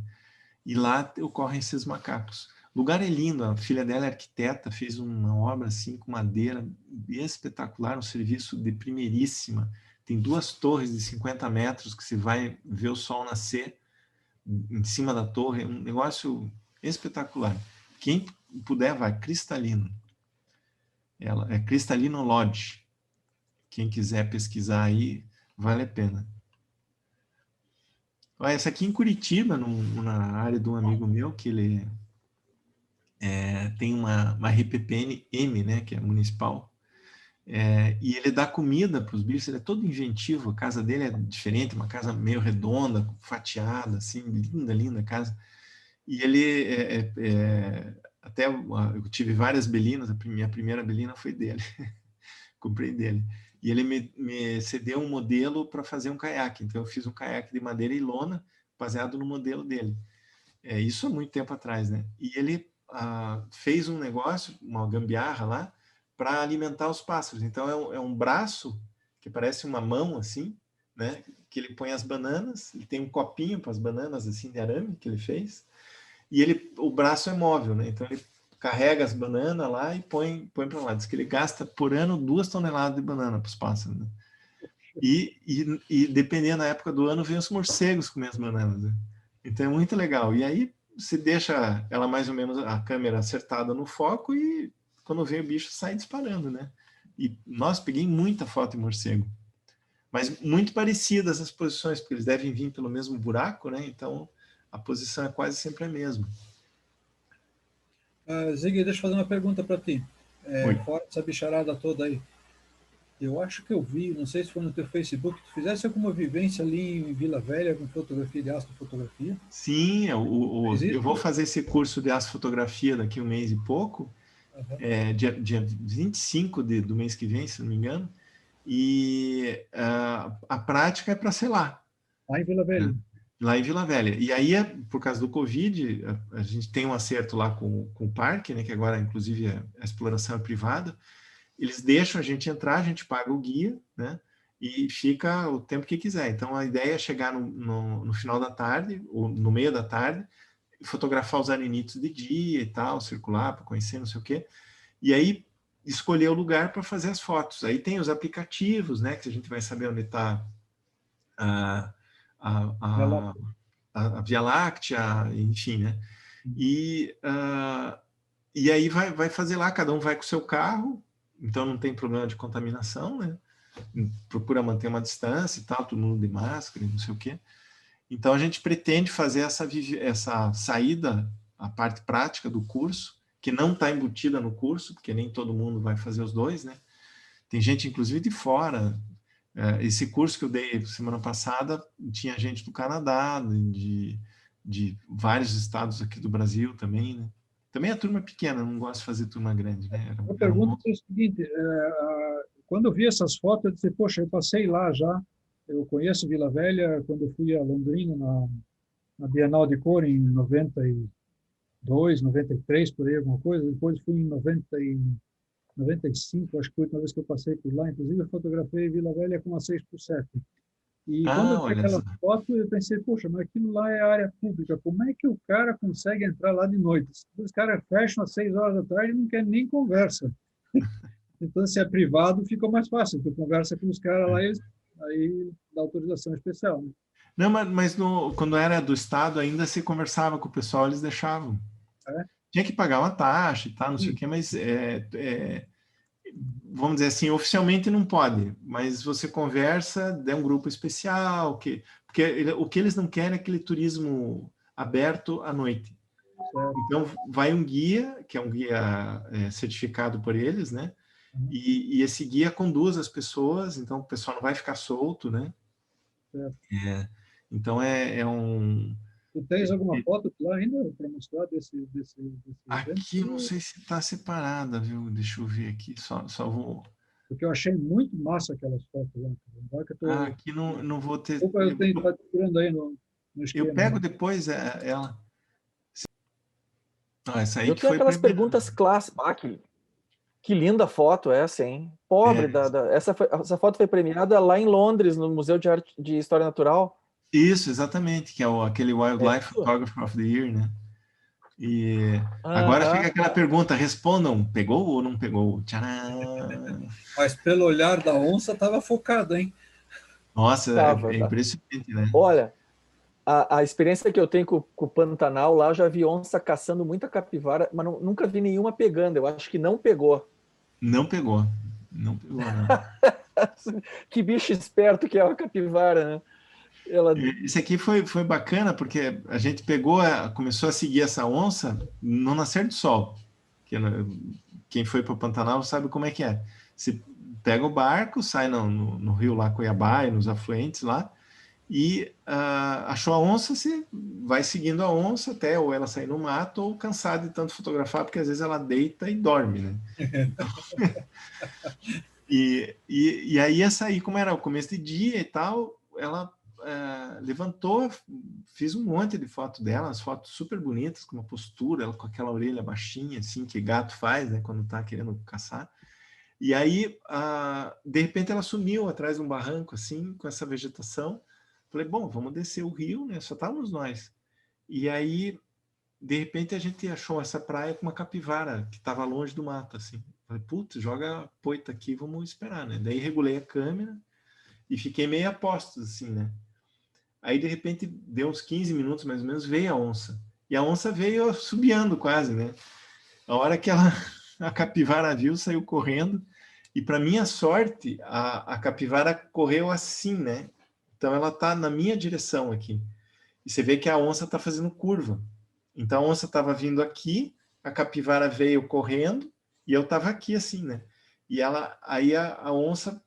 E lá ocorrem esses macacos. O lugar é lindo, a filha dela é arquiteta, fez uma obra assim com madeira espetacular, um serviço de primeiríssima. Tem 2 torres de 50 metros que você vai ver o sol nascer em cima da torre, um negócio espetacular. Quem puder, vai, Cristalino. Ela é Cristalino Lodge. Quem quiser pesquisar aí, vale a pena. Essa aqui em Curitiba, na área de um amigo meu, que ele tem uma RPPN M, né, que é municipal, e ele dá comida para os bichos, ele é todo inventivo, a casa dele é diferente, uma casa meio redonda, fatiada, assim, linda, linda casa. E ele, até eu tive várias belinas, minha primeira belina foi dele, comprei dele. E ele me cedeu um modelo para fazer um caiaque, então eu fiz um caiaque de madeira e lona, baseado no modelo dele. Isso há muito tempo atrás, né? E ele fez um negócio, uma gambiarra lá, para alimentar os pássaros. Então é um braço que parece uma mão assim, né? Que ele põe as bananas, ele tem um copinho para as bananas assim de arame que ele fez, e o braço é móvel, né? Então ele carrega as bananas lá e põe para lá. Diz que ele gasta por ano 2 toneladas de banana para os pássaros, né? E dependendo da época do ano, vem os morcegos comer as bananas, né? Então é muito legal. E aí você deixa ela mais ou menos, a câmera acertada no foco, e quando vem o bicho sai disparando, né? E nós peguei muita foto de morcego. Mas muito parecidas as posições, porque eles devem vir pelo mesmo buraco, né? Então a posição é quase sempre a mesma. Zig, deixa eu fazer uma pergunta para ti. Oi. Fora essa bicharada toda aí, eu acho que eu vi, não sei se foi no teu Facebook, tu fizesse alguma vivência ali em Vila Velha com fotografia de astrofotografia? Sim, Fez eu isso? vou fazer esse curso de astrofotografia daqui um mês e pouco, Aham. dia 25 do mês que vem, se não me engano, e a prática é para ser lá, Lá em Vila Velha. né? Lá em Vila Velha. E aí, por causa do Covid, a gente tem um acerto lá com o parque, né, que agora, inclusive, a exploração é privada. Eles deixam a gente entrar, a gente paga o guia, né? E fica o tempo que quiser. Então, a ideia é chegar no final da tarde, ou no meio da tarde, fotografar os arenitos de dia e tal, circular para conhecer, não sei o quê. E aí, escolher o lugar para fazer as fotos. Aí tem os aplicativos, né? Que a gente vai saber onde está a, a, Ela, a, a Via Láctea, enfim, né? E aí vai fazer lá, cada um vai com o seu carro, então não tem problema de contaminação, né? Procura manter uma distância e tal, todo mundo de máscara, não sei o quê. Então a gente pretende fazer essa saída, a parte prática do curso, que não está embutida no curso, porque nem todo mundo vai fazer os dois, né? Tem gente, inclusive, de fora. Esse curso que eu dei semana passada, tinha gente do Canadá, de vários estados aqui do Brasil também, né? Também a turma é pequena, não gosto de fazer turma grande, né? a pergunta é o seguinte, quando eu vi essas fotos, eu disse, poxa, eu passei lá já, eu conheço Vila Velha quando eu fui a Londrina na Bienal de Cor em 92, 93, por aí, alguma coisa. Depois fui em 95, acho que foi a última vez que eu passei por lá. Inclusive, eu fotografei Vila Velha com a 6x7. E quando eu vi Olha só. aquela foto, eu pensei, poxa, mas aquilo lá é área pública. Como é que o cara consegue entrar lá de noite? Os caras fecham às 6 horas da tarde e não querem nem conversa. Então, se é privado, fica mais fácil. Tu conversa com os caras lá e aí dá autorização especial. Né? Não, mas quando era do Estado, ainda se conversava com o pessoal, eles deixavam. É? Tinha que pagar uma taxa e tal, não sei o Sim. quê, mas vamos dizer assim, oficialmente não pode, mas você conversa, é um grupo especial, porque o que eles não querem é aquele turismo aberto à noite. Certo. Então, vai um guia, que é um guia certificado por eles, né? E esse guia conduz as pessoas, então o pessoal não vai ficar solto, né? Certo. Então, Tu tens alguma foto lá ainda para mostrar desse evento? aqui não sei se está separada, viu? Deixa eu ver aqui, só vou... Porque eu achei muito massa aquelas fotos lá. Agora que aqui não vou ter... Opa, eu tenho que estar procurando aí no Eu esquema. pego depois ela. Essa aí Eu que tenho foi aquelas premiada. perguntas clássicas. Que linda foto essa, hein? Pobre essa foto foi premiada lá em Londres, no Museu de Arte de História Natural. Isso, exatamente, que é aquele É Wildlife sua? Photographer of the Year, né? E agora fica Aham. aquela pergunta, respondam, pegou ou não pegou? Tcharam! Mas pelo olhar da onça estava focado, hein? Nossa, Tava, é tá. impressionante, né? Olha, a experiência que eu tenho com o Pantanal lá, eu já vi onça caçando muita capivara, mas nunca vi nenhuma pegando. Eu acho que não pegou. Não pegou. Não pegou, não. Que bicho esperto que é a capivara, né? Ela... Esse aqui foi bacana, porque a gente pegou, começou a seguir essa onça no nascer do sol. Quem foi para o Pantanal sabe como é que é. Você pega o barco, sai no rio lá, Cuiabá, e nos afluentes lá, e achou a onça, você vai seguindo a onça até ou ela sair no mato, ou cansar de tanto fotografar, porque às vezes ela deita e dorme, né? Então, e aí essa aí, como era o começo de dia e tal, ela levantou, fiz um monte de foto dela, as fotos super bonitas, com uma postura, ela com aquela orelha baixinha, assim, que gato faz, né, quando tá querendo caçar. E aí, de repente, ela sumiu atrás de um barranco, assim, com essa vegetação. Falei, bom, vamos descer o rio, né, só estávamos nós. E aí, de repente, a gente achou essa praia com uma capivara, que estava longe do mato, assim. Falei, putz, joga a poita aqui, vamos esperar, né. Daí regulei a câmera e fiquei meio a postos, assim, né. Aí, de repente, deu uns 15 minutos, mais ou menos, veio a onça. E a onça veio subiando quase, né? A hora que a capivara viu, saiu correndo. E, para minha sorte, a capivara correu assim, né? Então, ela está na minha direção aqui. E você vê que a onça está fazendo curva. Então, a onça estava vindo aqui a capivara veio correndo e eu estava aqui assim, né? E aí a onça,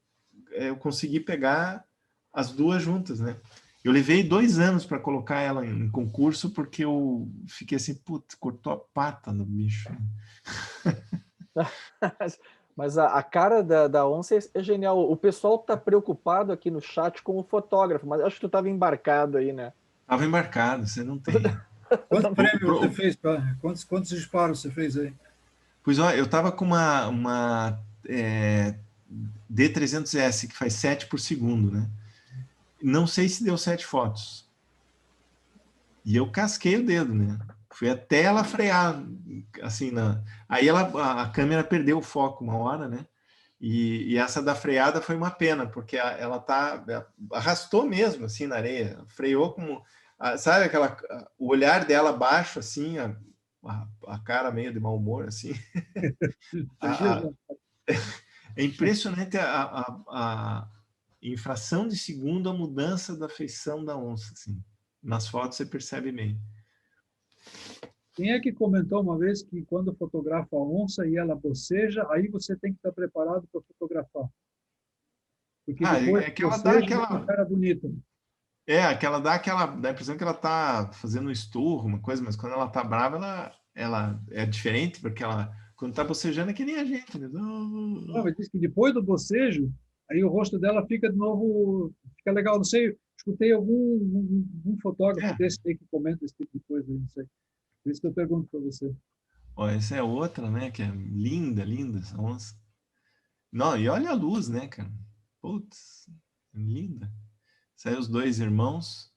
eu consegui pegar as duas juntas, né? Eu levei 2 anos para colocar ela em concurso, porque eu fiquei assim, putz, cortou a pata no bicho. Mas a cara da onça é genial. O pessoal tá preocupado aqui no chat com o fotógrafo, mas acho que tu estava embarcado aí, né? Tava embarcado, você não tem. Quantos prêmios você O- fez? Quantos disparos você fez aí? Pois ó, eu tava com uma D300S, que faz 7 por segundo, né? Não sei se deu 7 fotos. E eu casquei o dedo, né? Fui até ela frear, assim, aí a câmera perdeu o foco uma hora, né? E essa da freada foi uma pena, porque ela arrastou mesmo, assim, na areia. Freou como, sabe o olhar dela baixo, assim, a cara meio de mau humor, assim. A- a- É impressionante em fração de segundo a mudança da feição da onça, assim. Nas fotos você percebe bem. Quem é que comentou uma vez que quando fotografa a onça e ela boceja, aí você tem que estar preparado para fotografar? Porque depois É que que ela dá boceja, tem aquela. cara bonita. Dá a impressão que ela tá fazendo um esturro, uma coisa, mas quando ela tá brava, ela é diferente, porque ela, quando tá bocejando, é que nem a gente, né? Ah, mas diz que depois do bocejo, aí o rosto dela fica de novo, fica legal. Não sei, escutei algum fotógrafo É, desse aí que comenta esse tipo de coisa, aí, não sei. Por isso que eu pergunto para você. ó, essa é outra, né? Que é linda, linda essa onça. Não, e olha a luz, né, cara? Putz, linda. Saiu os dois irmãos.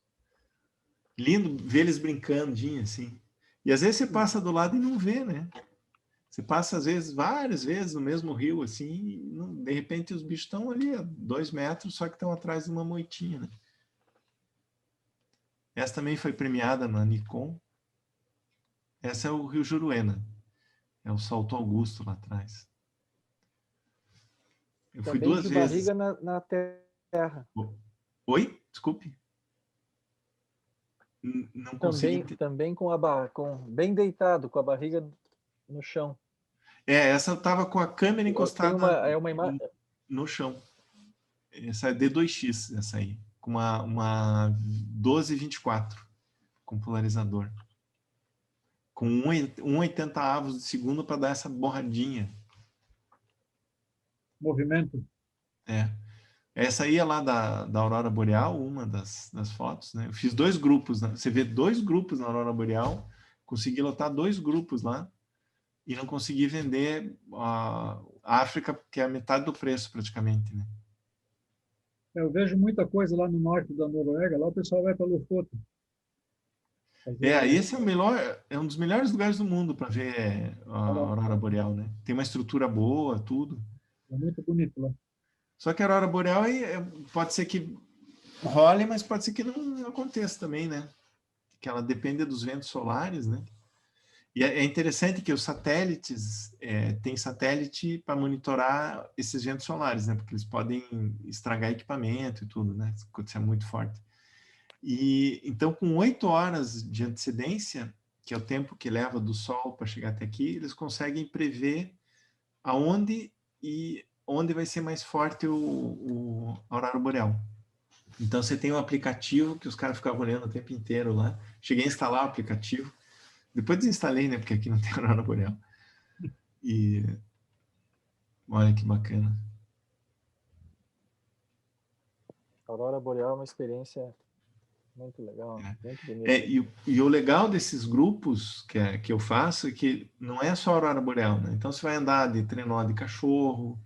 Lindo ver eles brincandinho, assim. E às vezes você passa do lado e não vê, né? Você passa, às vezes, várias vezes no mesmo rio, assim, e de repente os bichos estão ali a 2 metros, só que estão atrás de uma moitinha, né? Essa também foi premiada na Nikon. Essa é o Rio Juruena. É o Salto Augusto lá atrás. Eu fui Também 2 de vezes. barriga na terra. Oi? Desculpe. Não consegui. Também com bem deitado, com a barriga no chão. Essa eu tava com a câmera Tem encostada uma imagem. no chão. Essa é D2X, essa aí. Com uma 12-24 com polarizador. Com 1,80 avos de segundo para dar essa borradinha. Movimento. É. Essa aí é lá da Aurora Boreal, uma das fotos, né? Eu fiz 2 grupos, né? Você vê 2 grupos na Aurora Boreal, consegui lotar 2 grupos lá e não consegui vender a África, que é a metade do preço praticamente, né? Eu vejo muita coisa lá no norte da Noruega, lá o pessoal vai para Lofoten. Esse é o melhor, é um dos melhores lugares do mundo para ver a Aurora Boreal, né? Tem uma estrutura boa, tudo. É muito bonito lá. Só que a Aurora Boreal pode ser que role, mas pode ser que não aconteça também, né? Que ela depende dos ventos solares, né? E é interessante que os satélites, tem satélite para monitorar esses ventos solares, né? Porque eles podem estragar equipamento e tudo, né? Quando isso é muito forte. E então, com 8 horas de antecedência, que é o tempo que leva do Sol para chegar até aqui, eles conseguem prever aonde e onde vai ser mais forte a aurora boreal. Então, você tem um aplicativo que os caras ficavam olhando o tempo inteiro lá. Cheguei a instalar o aplicativo. Depois desinstalei, né? Porque aqui não tem aurora boreal. E olha que bacana. A Aurora Boreal é uma experiência muito legal, muito bonita. E o legal desses grupos que eu faço é que não é só a aurora boreal, né? Então, você vai andar de trenó de cachorro,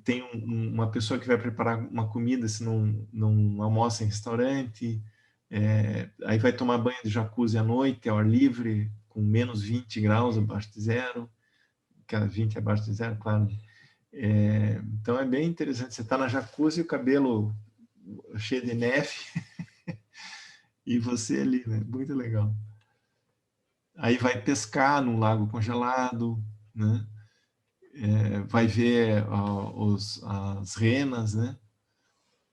tem uma pessoa que vai preparar uma comida se não almoça em restaurante, aí vai tomar banho de jacuzzi à noite, ao ar livre, com menos 20 graus abaixo de zero, que é 20 abaixo de zero, claro. Então é bem interessante, você está na jacuzzi, o cabelo cheio de neve, e você ali, né? Muito legal. Aí vai pescar num lago congelado, né? Vai ver as renas, né?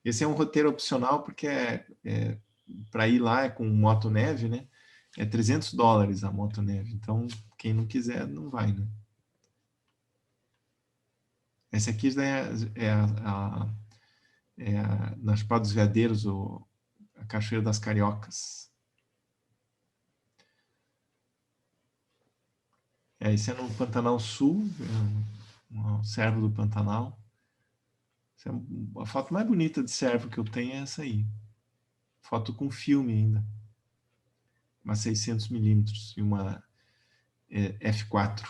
Esse é um roteiro opcional porque para ir lá é com motoneve, né? É $300 a motoneve. Então, quem não quiser, não vai, né? Essa aqui na Chapada dos Veadeiros, a Cachoeira das Cariocas. Esse é no Pantanal Sul, um cervo do Pantanal. A foto mais bonita de cervo que eu tenho é essa aí. Foto com filme ainda. Uma 600mm e uma F4.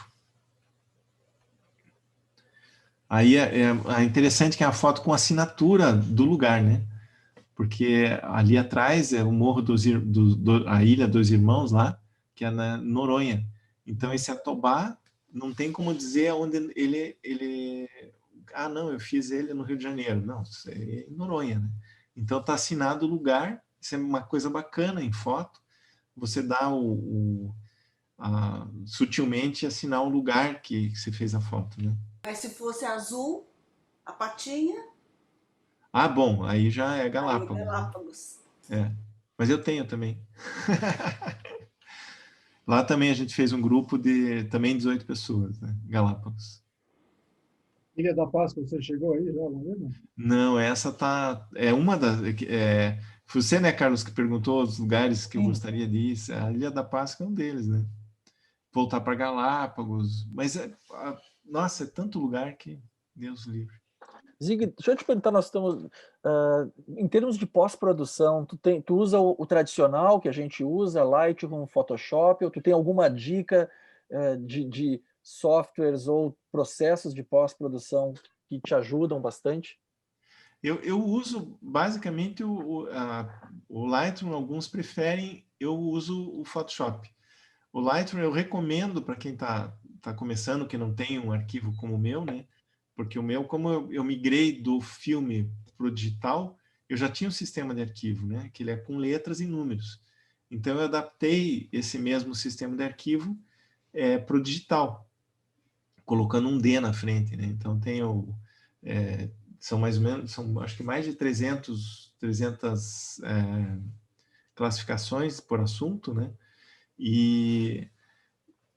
Aí é interessante que é a foto com assinatura do lugar, né? Porque ali atrás é o Morro a Ilha dos Irmãos lá, que é na Noronha. Então esse Atobá não tem como dizer onde ele... Ah, não, eu fiz ele no Rio de Janeiro. Não, isso é em Noronha, né? Então está assinado o lugar, isso é uma coisa bacana em foto. Você dá sutilmente assinar o lugar que você fez a foto, né? Mas se fosse azul, a patinha... Ah, bom, aí já é Galápagos. Aí, Galápagos. É. Mas eu tenho também. Lá também a gente fez um grupo de também 18 pessoas, né? Galápagos. Ilha da Páscoa, você chegou aí já, não é? Não, essa tá... É uma das... você, né, Carlos, que perguntou os lugares que eu gostaria de ir. A Ilha da Páscoa é um deles, né? Voltar para Galápagos. Mas, nossa, é tanto lugar que Deus livre. Zig, deixa eu te perguntar, nós estamos... em termos de pós-produção, tu usa o tradicional que a gente usa, Lightroom, Photoshop, ou tu tem alguma dica de softwares ou processos de pós-produção que te ajudam bastante? Eu uso basicamente o Lightroom, alguns preferem, eu uso o Photoshop. O Lightroom eu recomendo para quem está começando, que não tem um arquivo como o meu, né? Porque o meu, como eu migrei do filme para o digital, eu já tinha um sistema de arquivo, né? Que ele é com letras e números. Então eu adaptei esse mesmo sistema de arquivo para o digital, colocando um D na frente, né? Então tenho... são mais ou menos, acho que mais de 300 classificações por assunto, né?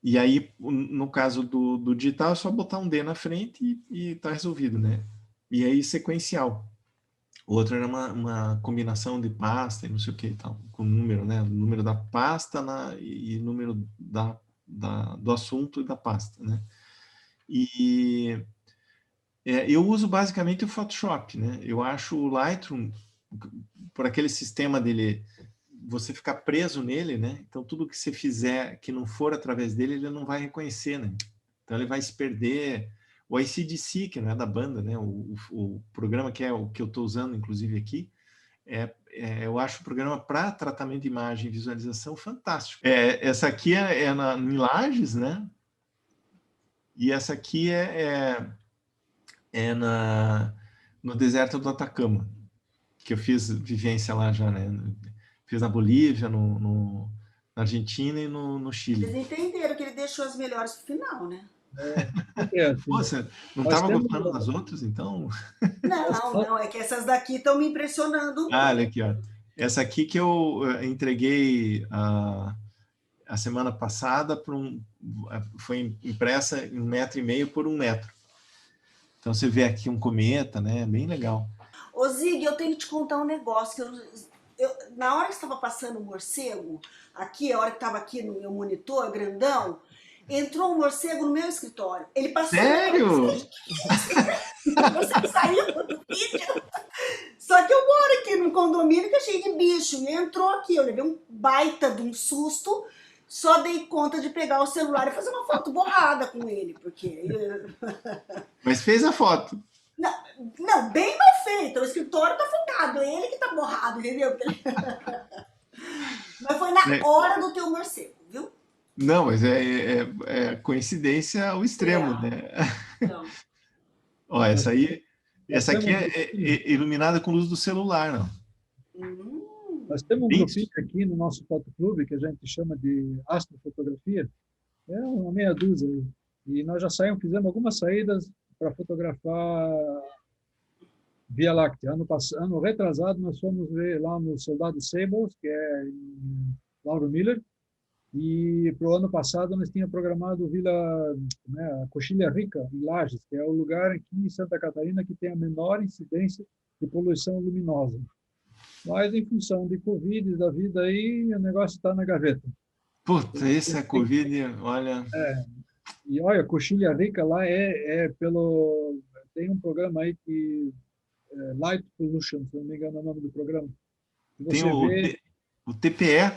E aí, no caso do digital, é só botar um D na frente e tá resolvido, né? E aí, sequencial. O outro era uma combinação de pasta e não sei o que e tal, com número, né? O número da pasta e número do assunto e da pasta, né? E eu uso basicamente o Photoshop, né? Eu acho o Lightroom, por aquele sistema dele, você ficar preso nele, né? Então, tudo que você fizer que não for através dele, ele não vai reconhecer, né? Então, ele vai se perder. O AC/DC, que não é da banda, né? O programa que é o que eu estou usando, inclusive, aqui, eu acho o programa para tratamento de imagem e visualização fantástico. Essa aqui é em Lages, né? E essa aqui no deserto do Atacama, que eu fiz vivência lá já, né? Fiz na Bolívia, na Argentina e no Chile. Vocês entenderam que ele deixou as melhores pro final, né? Pô, você não estava gostando das outras, então? Não, é que essas daqui estão me impressionando. Olha aqui, ó. Essa aqui que eu entreguei a semana passada, foi impressa em 1,5 metro por 1 metro. Então você vê aqui um cometa, né? Bem legal. Ô Zig, eu tenho que te contar um negócio. Na hora que estava passando o morcego, aqui, a hora que estava aqui no meu monitor, grandão, entrou um morcego no meu escritório. Ele passou... Sério? Você saiu do vídeo? Só que eu moro aqui no condomínio que é cheio de bicho. E entrou aqui, eu levei um baita de um susto. Só dei conta de pegar o celular e fazer uma foto borrada com ele, porque... Mas fez a foto. Não, bem mal feito. O escritório tá focado, é ele que tá borrado, entendeu? Mas foi na hora do teu morcego, viu? Não, mas é coincidência ao extremo, né? Não. Ó, essa aqui é iluminada com luz do celular, não? Nós temos um grupinho aqui no nosso fotoclube que a gente chama de astrofotografia. É uma meia dúzia aí. E nós já fizemos algumas saídas para fotografar Via Láctea. Ano retrasado, nós fomos ver lá no Soldado Sables, que é em Lauro Miller, E para o ano passado nós tínhamos programado a Coxilha Rica, em Lages, que é o lugar aqui em Santa Catarina que tem a menor incidência de poluição luminosa. Mas em função de Covid, da vida aí, o negócio está na gaveta. Puta, esse é Covid, olha... E olha, Coxilha Rica lá tem um programa aí que Light Pollution, se não me engano é o nome do programa. Tem o TPE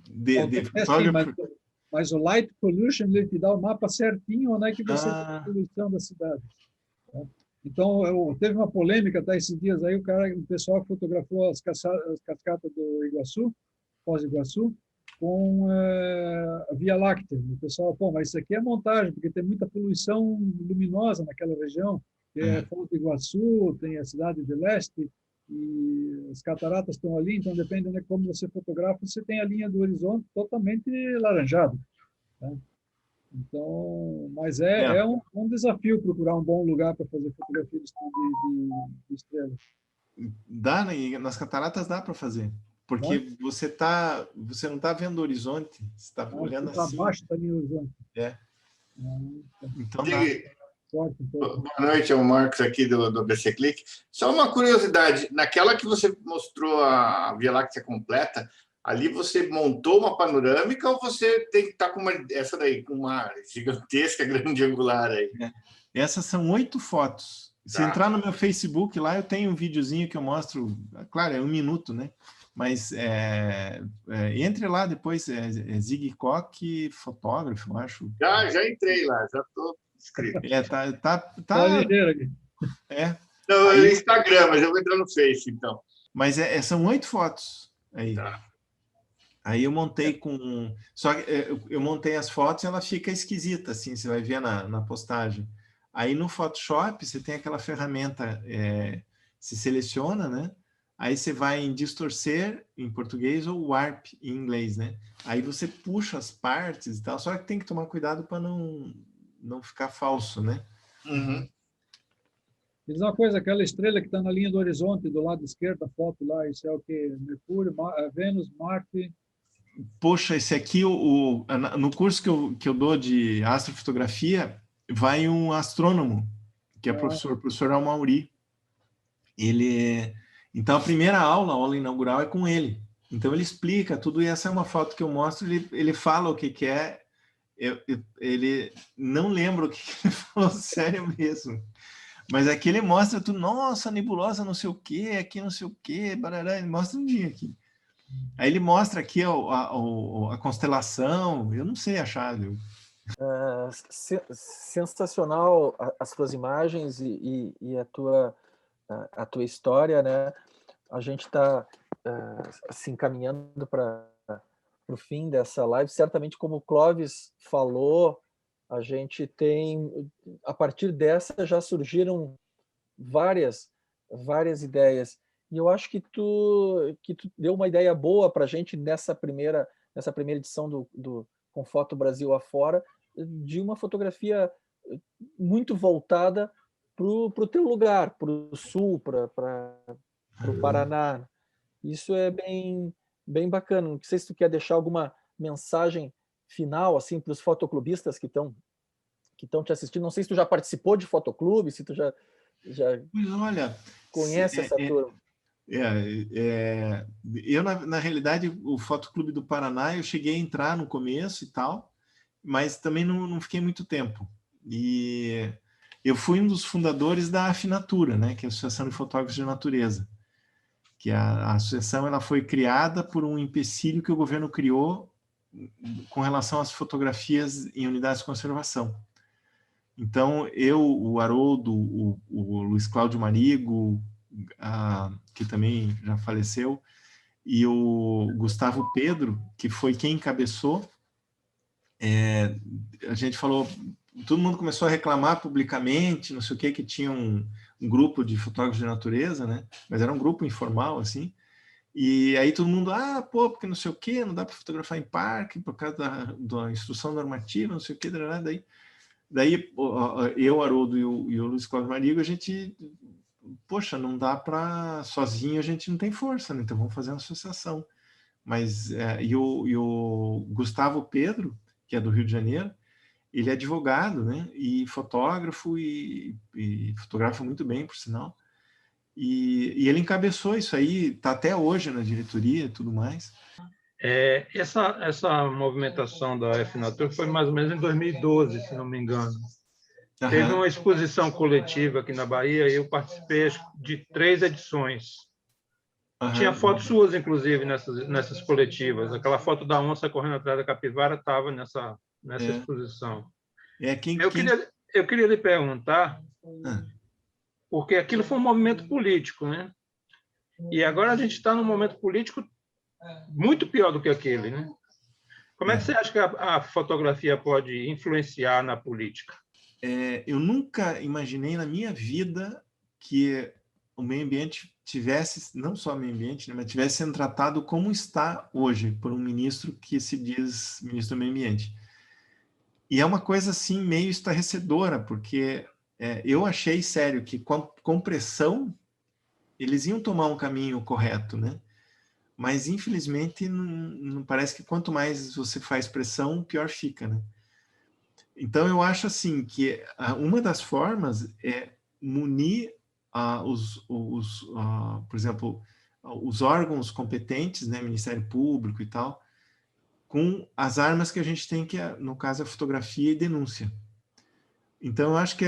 de fotógrafo. Sim, mas o Light Pollution ele te dá o mapa certinho onde é que você tem a poluição da cidade. Tá? Então, teve uma polêmica até esses dias aí, o pessoal fotografou as cascatas do Iguaçu, Foz do Iguaçu, com a Via Láctea. O pessoal, mas isso aqui é montagem, porque tem muita poluição luminosa naquela região. Foz do Iguaçu, tem a Cidade de Leste, e as cataratas estão ali, então depende de como você fotografa, você tem a linha do horizonte totalmente laranjada. Tá? Então, mas é um desafio procurar um bom lugar para fazer fotografia de estrelas. Dá, nas cataratas dá para fazer. Porque você não está vendo o horizonte, você está olhando assim. Abaixo da linha do horizonte. Então dá. Boa noite, é o Marcos aqui do BC Click. Só uma curiosidade, naquela que você mostrou a Via Láctea completa, ali você montou uma panorâmica ou você tem que estar com essa daí, com uma gigantesca grande angular aí? Essas são 8 fotos. Se entrar no meu Facebook lá, eu tenho um videozinho que eu mostro, claro, é 1 minuto, né? Mas entre lá depois, Zig Koch, fotógrafo, eu acho. Já entrei lá, já estou inscrito. Tá ligeiro aqui. Não, aí, é Instagram, mas eu vou entrar no Face, então. Mas são 8 fotos aí. Aí eu montei com... Só que eu montei as fotos e ela fica esquisita, assim, você vai ver na postagem. Aí no Photoshop você tem aquela ferramenta, se seleciona, né? Aí você vai em distorcer em português ou warp em inglês, né? Aí você puxa as partes e tal, só que tem que tomar cuidado para não ficar falso, né? Uhum. Diz uma coisa, aquela estrela que está na linha do horizonte, do lado esquerdo da foto lá, isso é o quê? Mercúrio, Vênus, Marte... Poxa, esse aqui, no curso que eu dou de astrofotografia, vai um astrônomo, que é professor Almauri. Então, a primeira aula, a aula inaugural, é com ele. Então, ele explica tudo, e essa é uma foto que eu mostro, ele fala o que é. Ele não lembra o que ele falou, sério mesmo. Mas aqui ele mostra tudo, nossa, nebulosa não sei o quê, aqui não sei o quê, barará, ele mostra um dia aqui. Aí ele mostra aqui a constelação, eu não sei achar, viu? Sensacional as tuas imagens e a tua história, né? A gente está se encaminhando para o fim dessa live. Certamente, como o Clóvis falou, a gente tem, a partir dessa já surgiram várias ideias. E eu acho que tu deu uma ideia boa para a gente nessa primeira edição do Com Foto Brasil Afora, de uma fotografia muito voltada para o teu lugar, para o sul, para o Paraná. Isso é bem bacana. Não sei se tu quer deixar alguma mensagem final assim para os fotoclubistas que estão te assistindo. Não sei se tu já participou de fotoclube, se tu já Pois olha, conhece essa turma. Eu, na realidade, o Fotoclube do Paraná, eu cheguei a entrar no começo e tal, mas também não fiquei muito tempo. E eu fui um dos fundadores da Afinatura, né, que é a Associação de Fotógrafos de Natureza, que a associação ela foi criada por um empecilho que o governo criou com relação às fotografias em unidades de conservação. Então, eu, o Haroldo, o Luiz Cláudio Marigo, que também já faleceu, e o Gustavo Pedro, que foi quem encabeçou, a gente falou, todo mundo começou a reclamar publicamente, não sei o que tinha um grupo de fotógrafos de natureza, né? Mas era um grupo informal, assim, e aí todo mundo, porque não sei o que, não dá para fotografar em parque, por causa da instrução normativa, não sei o que, daí eu, Haroldo e o Luiz Cláudio Marigo, a gente, poxa, não dá para, sozinho a gente não tem força, né? Então vamos fazer uma associação. mas e o Gustavo Pedro, que é do Rio de Janeiro, ele é advogado, né? E fotógrafo e fotografa muito bem, por sinal. E ele encabeçou isso aí, está até hoje na diretoria e tudo mais. Essa movimentação da F-Natur foi mais ou menos em 2012, se não me engano. Teve uma exposição coletiva aqui na Bahia e eu participei de 3 edições. Tinha fotos suas, inclusive, nessas coletivas. Aquela foto da onça correndo atrás da capivara estava nessa exposição. Eu queria lhe perguntar, porque aquilo foi um movimento político, né? E agora a gente está num momento político muito pior do que aquele, né? Como é que você acha que a fotografia pode influenciar na política? Eu nunca imaginei na minha vida que o meio ambiente tivesse, não só o meio ambiente, né, mas tivesse sendo tratado como está hoje por um ministro que se diz ministro do meio ambiente. E é uma coisa assim meio estarrecedora, porque eu achei sério que com pressão eles iam tomar um caminho correto, né? Mas infelizmente não parece que quanto mais você faz pressão, pior fica, né? Então eu acho assim que uma das formas é munir por exemplo, os órgãos competentes, né, Ministério Público e tal, com as armas que a gente tem, que no caso a fotografia e denúncia. Então eu acho que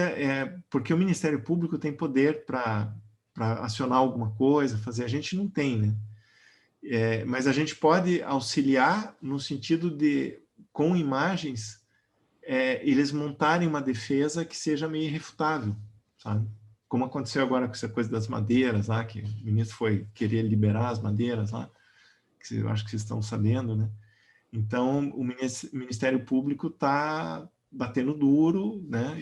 porque o Ministério Público tem poder para acionar alguma coisa, fazer, a gente não tem, né? Mas a gente pode auxiliar no sentido de, com imagens, eles montarem uma defesa que seja meio irrefutável, sabe? Como aconteceu agora com essa coisa das madeiras lá, que o ministro foi querer liberar as madeiras lá, que eu acho que vocês estão sabendo, né? Então, o Ministério Público está batendo duro, né?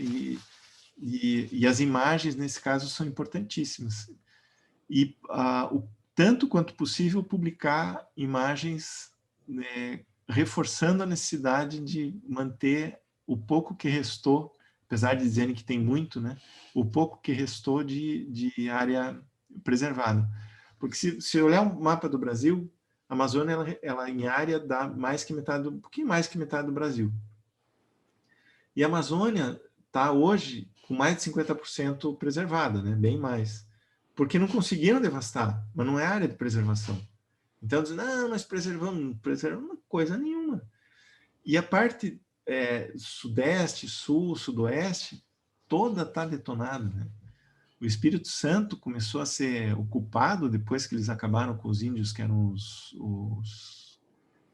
E as imagens, nesse caso, são importantíssimas. E tanto quanto possível, publicar imagens, né, reforçando a necessidade de manter o pouco que restou, apesar de dizerem que tem muito, né? O pouco que restou de área preservada. Porque se olhar um mapa do Brasil, a Amazônia, ela em área dá mais que metade, um pouquinho mais que metade do Brasil. E a Amazônia está hoje com mais de 50% preservada, né? Bem mais. Porque não conseguiram devastar, mas não é área de preservação. Então, dizem, não, nós preservamos coisa nenhuma. E a parte sudeste, sul, sudoeste, toda está detonada, né? O Espírito Santo começou a ser ocupado depois que eles acabaram com os índios, que eram os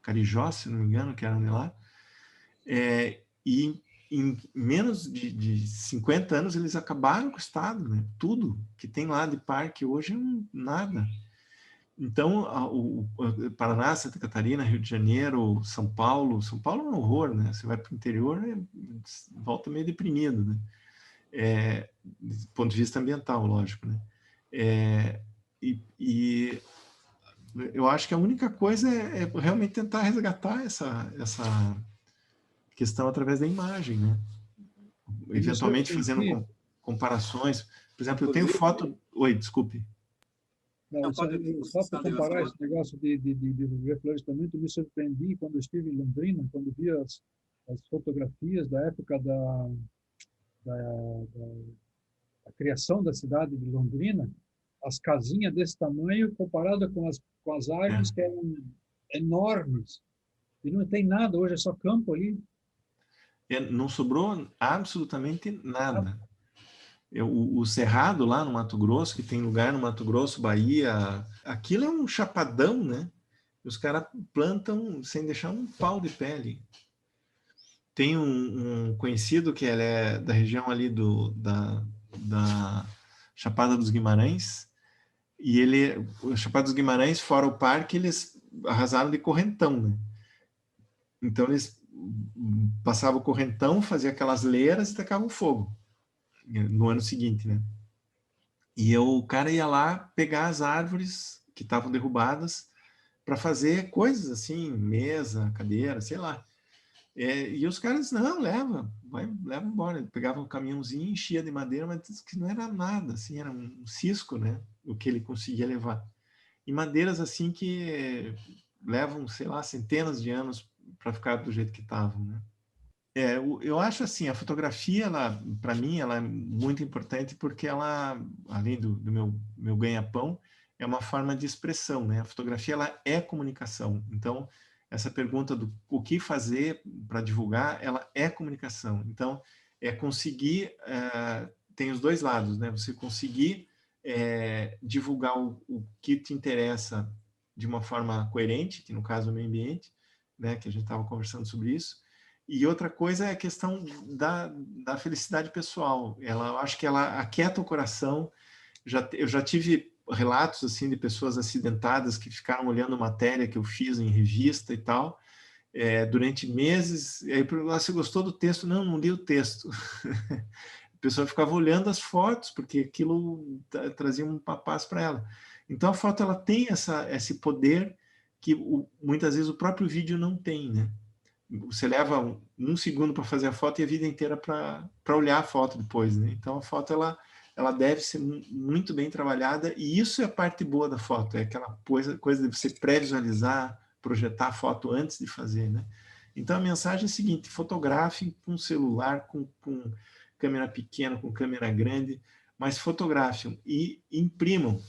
carijós, se não me engano, que eram de lá. E em menos de 50 anos eles acabaram com o estado, né? Tudo que tem lá de parque hoje é nada. Então, o Paraná, Santa Catarina, Rio de Janeiro, São Paulo é um horror, né? Você vai para o interior, volta meio deprimido, né? Do ponto de vista ambiental, lógico, né? E eu acho que a única coisa é realmente tentar resgatar essa questão através da imagem, né? Eventualmente fazendo comparações. Por exemplo, eu tenho foto... Oi, desculpe. Não, só para comparar esse negócio de reflorestamento, eu me surpreendi quando eu estive em Londrina, quando vi as fotografias da época da criação da cidade de Londrina, as casinhas desse tamanho comparada com as árvores que eram enormes. E não tem nada, hoje é só campo ali. Não sobrou absolutamente nada. O Cerrado, lá no Mato Grosso, que tem lugar no Mato Grosso, Bahia, aquilo é um chapadão, né? Os caras plantam sem deixar um pau de pele. Tem um conhecido que ele é da região ali da Chapada dos Guimarães, e o Chapada dos Guimarães, fora o parque, eles arrasaram de correntão, né? Então eles passavam o correntão, faziam aquelas leiras e tacavam fogo no ano seguinte, né? E o cara ia lá pegar as árvores que estavam derrubadas para fazer coisas assim, mesa, cadeira, sei lá. E os caras, não, leva embora. Ele pegava um caminhãozinho, enchia de madeira, mas que não era nada, assim, era um cisco, né? O que ele conseguia levar. E madeiras assim que levam, sei lá, centenas de anos para ficar do jeito que estavam, né? Eu acho assim, a fotografia, para mim, ela é muito importante porque ela, além do meu ganha-pão, é uma forma de expressão, né? A fotografia, ela é comunicação. Então, essa pergunta do o que fazer para divulgar, ela é comunicação. Então, é conseguir, tem os dois lados, né? Você conseguir divulgar o que te interessa de uma forma coerente, que no caso é o meio ambiente, né? Que a gente estava conversando sobre isso. E outra coisa é a questão da felicidade pessoal. Eu acho que ela aquieta o coração. Eu já tive relatos assim de pessoas acidentadas que ficaram olhando matéria que eu fiz em revista e tal, durante meses. E aí, você gostou do texto? Não li o texto. A pessoa ficava olhando as fotos, porque aquilo trazia um paz para ela. Então, a foto ela tem esse poder que muitas vezes o próprio vídeo não tem, né? Você leva um segundo para fazer a foto e a vida inteira para olhar a foto depois, né? Então, a foto ela deve ser muito bem trabalhada, e isso é a parte boa da foto, é aquela coisa de você pré-visualizar, projetar a foto antes de fazer, né? Então, a mensagem é a seguinte: fotografem com celular, com câmera pequena, com câmera grande, mas fotografem e imprimam,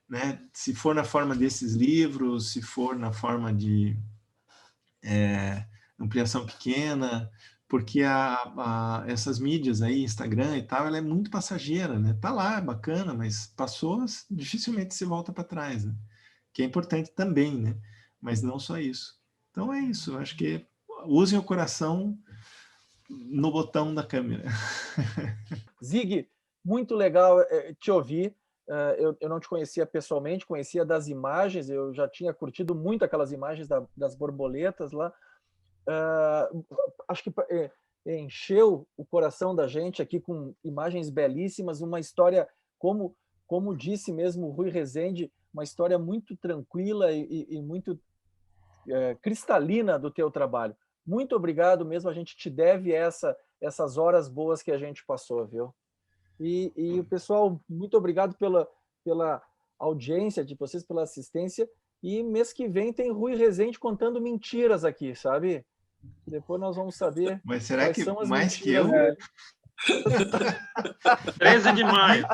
né? Se for na forma desses livros, se for na forma de ampliação pequena, porque essas mídias aí, Instagram e tal, ela é muito passageira, né? Tá lá, é bacana, mas passou, dificilmente se volta para trás, né? Que é importante também, né? Mas não só isso. Então é isso, eu acho que usem o coração no botão da câmera. Zig, muito legal te ouvir. Eu não te conhecia pessoalmente, conhecia das imagens, eu já tinha curtido muito aquelas imagens das borboletas lá. Acho que encheu o coração da gente aqui com imagens belíssimas, uma história, como disse mesmo o Rui Rezende, uma história muito tranquila e muito cristalina do teu trabalho. Muito obrigado mesmo, a gente te deve essas horas boas que a gente passou, viu? E o pessoal, muito obrigado pela audiência de vocês, pela assistência, e mês que vem tem Rui Rezende contando mentiras aqui, sabe? Depois nós vamos saber. Mas será que são as mais que eu? dele. 13 de maio.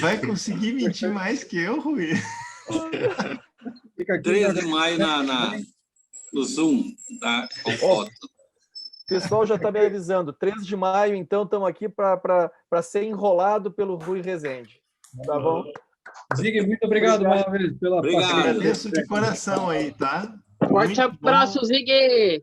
Vai conseguir mentir mais que eu, Rui? Fica aqui 13 de maio no Zoom, tá? Com foto. O pessoal já está me avisando. 13 de maio, então, estamos aqui para ser enrolado pelo Rui Rezende. Tá bom? Zig, muito obrigado mais uma vez pela Obrigado. parceria. Agradeço de coração aí, tá? Forte abraço, Zig!